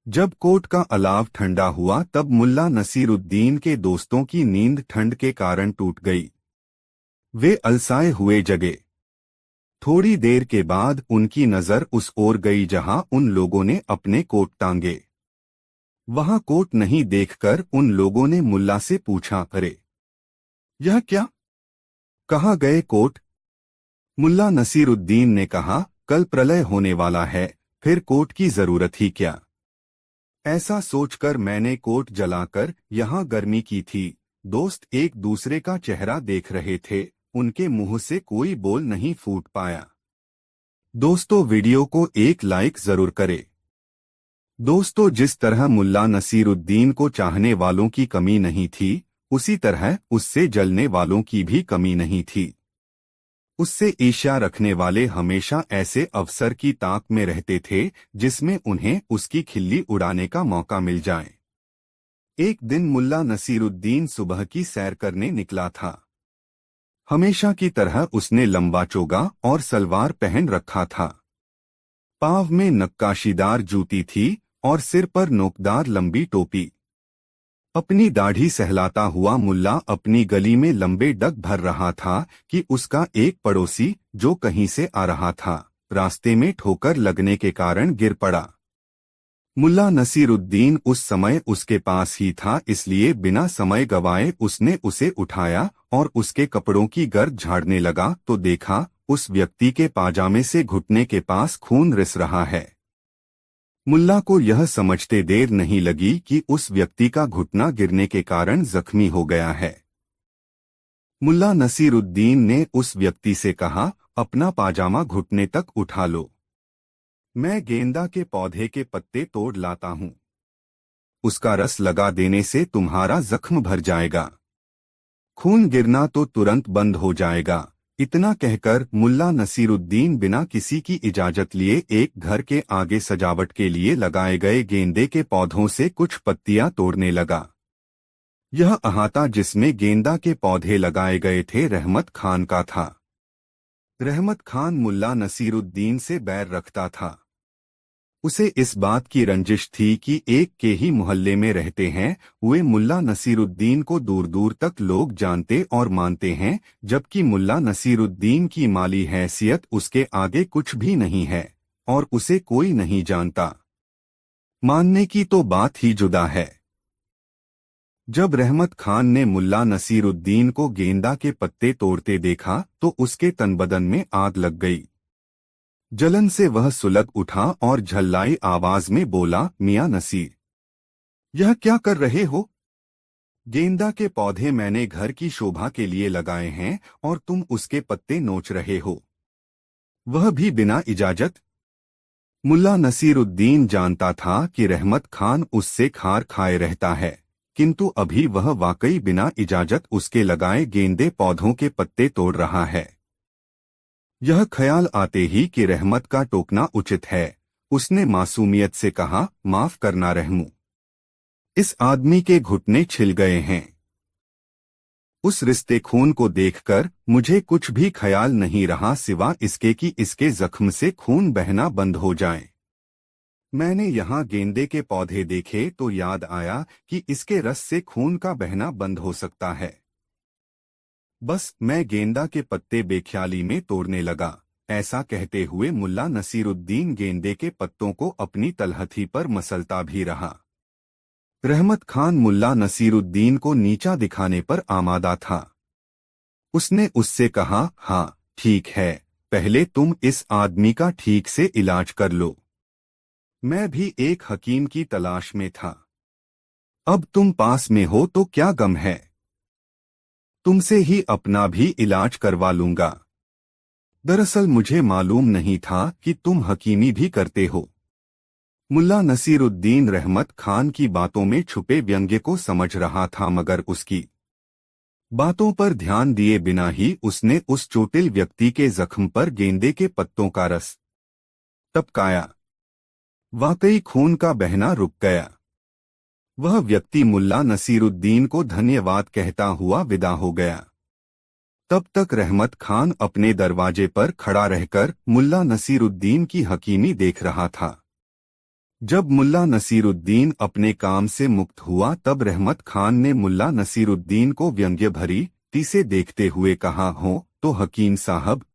जब कोट का अलाव ठंडा हुआ तब मुल्ला नसीरुद्दीन के दोस्तों की नींद ठंड के कारण टूट गई। वे अलसाए हुए जगे। थोड़ी देर के बाद उनकी नजर उस ओर गई जहां उन लोगों ने अपने कोट टांगे। वहां कोट नहीं देखकर उन लोगों ने मुल्ला से पूछा, अरे यह क्या, कहाँ गए कोट? मुल्ला नसीरुद्दीन ने कहा, कल प्रलय होने वाला है, फिर कोट की जरूरत ही क्या। ऐसा सोचकर मैंने कोट जलाकर यहाँ गर्मी की थी। दोस्त एक दूसरे का चेहरा देख रहे थे, उनके मुंह से कोई बोल नहीं फूट पाया। दोस्तों वीडियो को एक लाइक जरूर करें। दोस्तों जिस तरह मुल्ला नसीरुद्दीन को चाहने वालों की कमी नहीं थी, उसी तरह उससे जलने वालों की भी कमी नहीं थी। उससे ईर्ष्या रखने वाले हमेशा ऐसे अवसर की ताक में रहते थे जिसमें उन्हें उसकी खिल्ली उड़ाने का मौका मिल जाए। एक दिन मुल्ला नसीरुद्दीन सुबह की सैर करने निकला था। हमेशा की तरह उसने लंबा चोगा और सलवार पहन रखा था। पाँव में नक्काशीदार जूती थी और सिर पर नोकदार लंबी टोपी। अपनी दाढ़ी सहलाता हुआ मुल्ला अपनी गली में लंबे डग भर रहा था कि उसका एक पड़ोसी जो कहीं से आ रहा था, रास्ते में ठोकर लगने के कारण गिर पड़ा। मुल्ला नसीरुद्दीन उस समय उसके पास ही था, इसलिए बिना समय गवाए उसने उसे उठाया और उसके कपड़ों की गर्द झाड़ने लगा तो देखा उस व्यक्ति के पाजामे से घुटने के पास खून रिस रहा है। मुल्ला को यह समझते देर नहीं लगी कि उस व्यक्ति का घुटना गिरने के कारण जख्मी हो गया है। मुल्ला नसीरुद्दीन ने उस व्यक्ति से कहा, अपना पाजामा घुटने तक उठा लो, मैं गेंदा के पौधे के पत्ते तोड़ लाता हूँ, उसका रस लगा देने से तुम्हारा जख्म भर जाएगा, खून गिरना तो तुरंत बंद हो जाएगा। इतना कहकर मुल्ला नसीरुद्दीन बिना किसी की इजाजत लिए एक घर के आगे सजावट के लिए लगाए गए गेंदे के पौधों से कुछ पत्तियां तोड़ने लगा। यह अहाता जिसमें गेंदा के पौधे लगाए गए थे रहमत खान का था। रहमत खान मुल्ला नसीरुद्दीन से बैर रखता था। उसे इस बात की रंजिश थी कि एक के ही मोहल्ले में रहते हैं वे मुल्ला नसीरुद्दीन को दूर दूर तक लोग जानते और मानते हैं, जबकि मुल्ला नसीरुद्दीन की माली हैसियत उसके आगे कुछ भी नहीं है और उसे कोई नहीं जानता। मानने की तो बात ही जुदा है। जब रहमत खान ने मुल्ला नसीरुद्दीन को गेंदा के पत्ते तोड़ते देखा तो उसके तनबदन में आग लग गई। जलन से वह सुलग उठा और झल्लाई आवाज में बोला, मियां नसीर, यह क्या कर रहे हो? गेंदा के पौधे मैंने घर की शोभा के लिए लगाए हैं और तुम उसके पत्ते नोच रहे हो, वह भी बिना इजाजत। मुल्ला नसीरुद्दीन जानता था कि रहमत खान उससे खार खाए रहता है, किंतु अभी वह वाकई बिना इजाजत उसके लगाए गेंदे पौधों के पत्ते तोड़ रहा है। यह ख्याल आते ही कि रहमत का टोकना उचित है, उसने मासूमियत से कहा, माफ करना रहमू, इस आदमी के घुटने छिल गए हैं। उस रिश्ते खून को देखकर मुझे कुछ भी ख्याल नहीं रहा सिवा इसके कि इसके जख्म से खून बहना बंद हो जाए। मैंने यहाँ गेंदे के पौधे देखे तो याद आया कि इसके रस से खून का बहना बंद हो सकता है। बस मैं गेंदा के पत्ते बेख्याली में तोड़ने लगा। ऐसा कहते हुए मुल्ला नसीरुद्दीन गेंदे के पत्तों को अपनी तलहथी पर मसलता भी रहा। रहमत खान मुल्ला नसीरुद्दीन को नीचा दिखाने पर आमादा था। उसने उससे कहा, हाँ ठीक है, पहले तुम इस आदमी का ठीक से इलाज कर लो। मैं भी एक हकीम की तलाश में था। अब तुम पास में हो तो क्या गम है, तुमसे ही अपना भी इलाज करवा लूंगा। दरअसल मुझे मालूम नहीं था कि तुम हकीमी भी करते हो। मुल्ला नसीरुद्दीन रहमत खान की बातों में छुपे व्यंग्य को समझ रहा था, मगर उसकी बातों पर ध्यान दिए बिना ही उसने उस चोटिल व्यक्ति के जख्म पर गेंदे के पत्तों का रस टपकाया। वाकई खून का बहना रुक गया। वह व्यक्ति मुल्ला नसीरुद्दीन को धन्यवाद कहता हुआ विदा हो गया। तब तक रहमत खान अपने दरवाजे पर खड़ा रहकर मुल्ला नसीरुद्दीन की हकीमी देख रहा था। जब मुल्ला नसीरुद्दीन अपने काम से मुक्त हुआ तब रहमत खान ने मुल्ला नसीरुद्दीन को व्यंग्य भरी ती से देखते हुए कहा, हो तो हकीम साहब,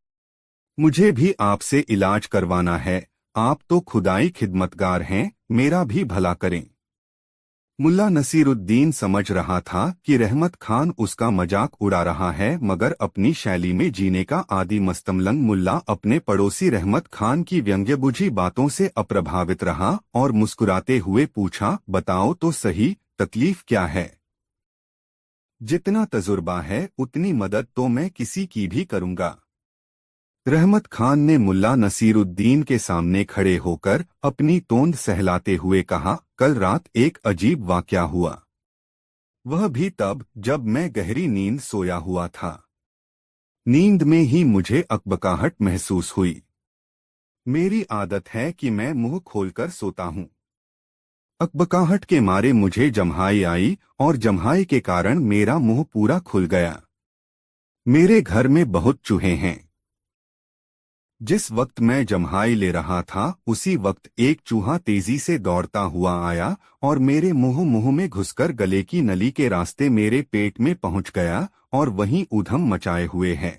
मुझे भी आपसे इलाज करवाना है। आप तो खुदाई खिदमतगार हैं, मेरा भी भला करें। मुल्ला नसीरुद्दीन समझ रहा था कि रहमत खान उसका मजाक उड़ा रहा है, मगर अपनी शैली में जीने का आदि मस्तमलंग मुल्ला अपने पड़ोसी रहमत खान की व्यंग्यबुझी बातों से अप्रभावित रहा और मुस्कुराते हुए पूछा, बताओ तो सही, तकलीफ क्या है? जितना तजुर्बा है उतनी मदद तो मैं किसी की भी करूंगा। रहमत खान ने मुल्ला नसीरुद्दीन के सामने खड़े होकर अपनी तोंद सहलाते हुए कहा, कल रात एक अजीब वाकया हुआ। वह भी तब जब मैं गहरी नींद सोया हुआ था। नींद में ही मुझे अकबकाहट महसूस हुई। मेरी आदत है कि मैं मुंह खोलकर सोता हूं। अकबकाहट के मारे मुझे जम्हाई आई और जम्हाई के कारण मेरा मुंह पूरा खुल गया। मेरे घर में बहुत चूहे हैं। जिस वक्त मैं जम्हाई ले रहा था उसी वक्त एक चूहा तेजी से दौड़ता हुआ आया और मेरे मुंह में घुसकर गले की नली के रास्ते मेरे पेट में पहुंच गया और वहीं ऊधम मचाए हुए है।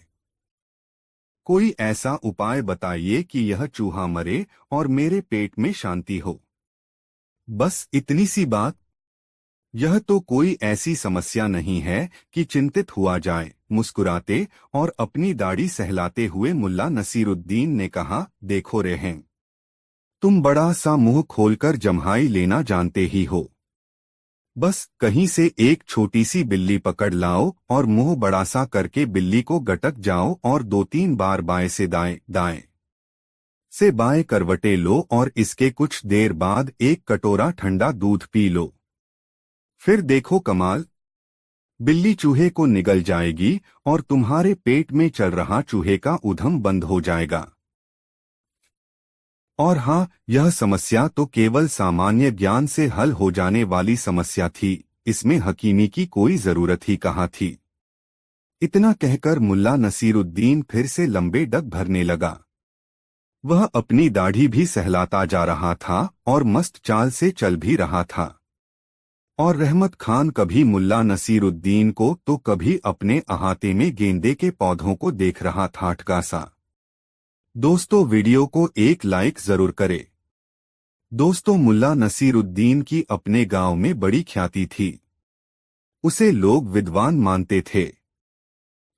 कोई ऐसा उपाय बताइए कि यह चूहा मरे और मेरे पेट में शांति हो। बस इतनी सी बात। यह तो कोई ऐसी समस्या नहीं है कि चिंतित हुआ जाए। मुस्कुराते और अपनी दाढ़ी सहलाते हुए मुल्ला नसीरुद्दीन ने कहा, देखो रेहम, तुम बड़ा सा मुंह खोलकर जम्हाई लेना जानते ही हो। बस कहीं से एक छोटी सी बिल्ली पकड़ लाओ और मुंह बड़ा सा करके बिल्ली को गटक जाओ और 2-3 बार बाएं से दाएं, दाएं से बाएं करवटे लो और इसके कुछ देर बाद एक कटोरा ठंडा दूध पी लो। फिर देखो कमाल, बिल्ली चूहे को निगल जाएगी और तुम्हारे पेट में चल रहा चूहे का ऊधम बंद हो जाएगा। और हाँ, यह समस्या तो केवल सामान्य ज्ञान से हल हो जाने वाली समस्या थी, इसमें हकीमी की कोई जरूरत ही कहाँ थी। इतना कहकर मुल्ला नसीरुद्दीन फिर से लंबे डग भरने लगा। वह अपनी दाढ़ी भी सहलाता जा रहा था और मस्त चाल से चल भी रहा था। और रहमत खान कभी मुल्ला नसीरुद्दीन को तो कभी अपने अहाते में गेंदे के पौधों को देख रहा था अटका सा। दोस्तों, वीडियो को एक लाइक जरूर करें। दोस्तों, मुल्ला नसीरुद्दीन की अपने गांव में बड़ी ख्याति थी। उसे लोग विद्वान मानते थे।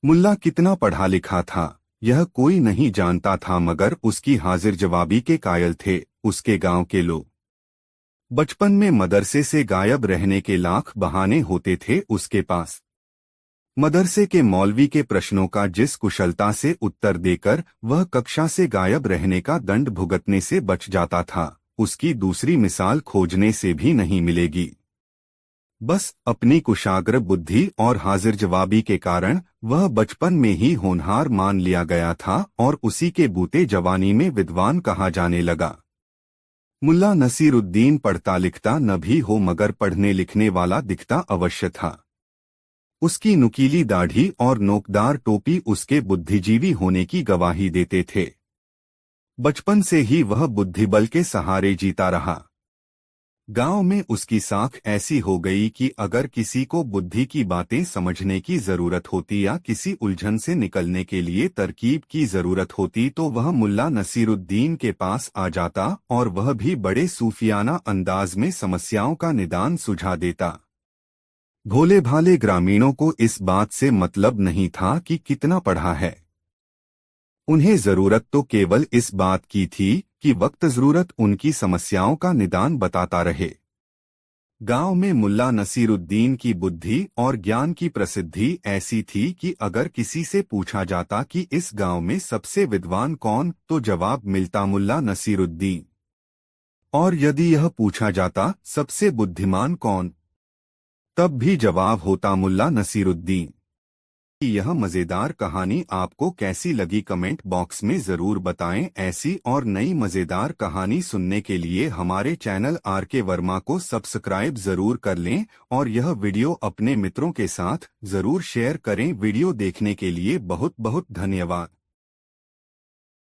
मुल्ला कितना पढ़ा लिखा था यह कोई नहीं जानता था, मगर उसकी हाजिर जवाबी के कायल थे उसके गांव के लोग। बचपन में मदरसे से गायब रहने के लाख बहाने होते थे उसके पास। मदरसे के मौलवी के प्रश्नों का जिस कुशलता से उत्तर देकर वह कक्षा से गायब रहने का दंड भुगतने से बच जाता था, उसकी दूसरी मिसाल खोजने से भी नहीं मिलेगी। बस अपनी कुशाग्र बुद्धि और हाजिर जवाबी के कारण वह बचपन में ही होनहार मान लिया गया था और उसी के बूते जवानी में विद्वान कहा जाने लगा। मुल्ला नसीरुद्दीन पढ़ता लिखता न भी हो, मगर पढ़ने लिखने वाला दिखता अवश्य था। उसकी नुकीली दाढ़ी और नोकदार टोपी उसके बुद्धिजीवी होने की गवाही देते थे। बचपन से ही वह बुद्धिबल के सहारे जीता रहा। गांव में उसकी साख ऐसी हो गई कि अगर किसी को बुद्धि की बातें समझने की जरूरत होती या किसी उलझन से निकलने के लिए तरकीब की जरूरत होती तो वह मुल्ला नसीरुद्दीन के पास आ जाता और वह भी बड़े सूफियाना अंदाज में समस्याओं का निदान सुझा देता। भोले भाले ग्रामीणों को इस बात से मतलब नहीं था कि कितना पढ़ा है। उन्हें जरूरत तो केवल इस बात की थी कि वक्त जरूरत उनकी समस्याओं का निदान बताता रहे। गांव में मुल्ला नसीरुद्दीन की बुद्धि और ज्ञान की प्रसिद्धि ऐसी थी कि अगर किसी से पूछा जाता कि इस गांव में सबसे विद्वान कौन, तो जवाब मिलता मुल्ला नसीरुद्दीन। और यदि यह पूछा जाता सबसे बुद्धिमान कौन, तब भी जवाब होता मुल्ला नसीरुद्दीन। यह मजेदार कहानी आपको कैसी लगी कमेंट बॉक्स में जरूर बताएं। ऐसी और नई मजेदार कहानी सुनने के लिए हमारे चैनल आरके वर्मा को सब्सक्राइब जरूर कर लें और यह वीडियो अपने मित्रों के साथ जरूर शेयर करें। वीडियो देखने के लिए बहुत बहुत धन्यवाद।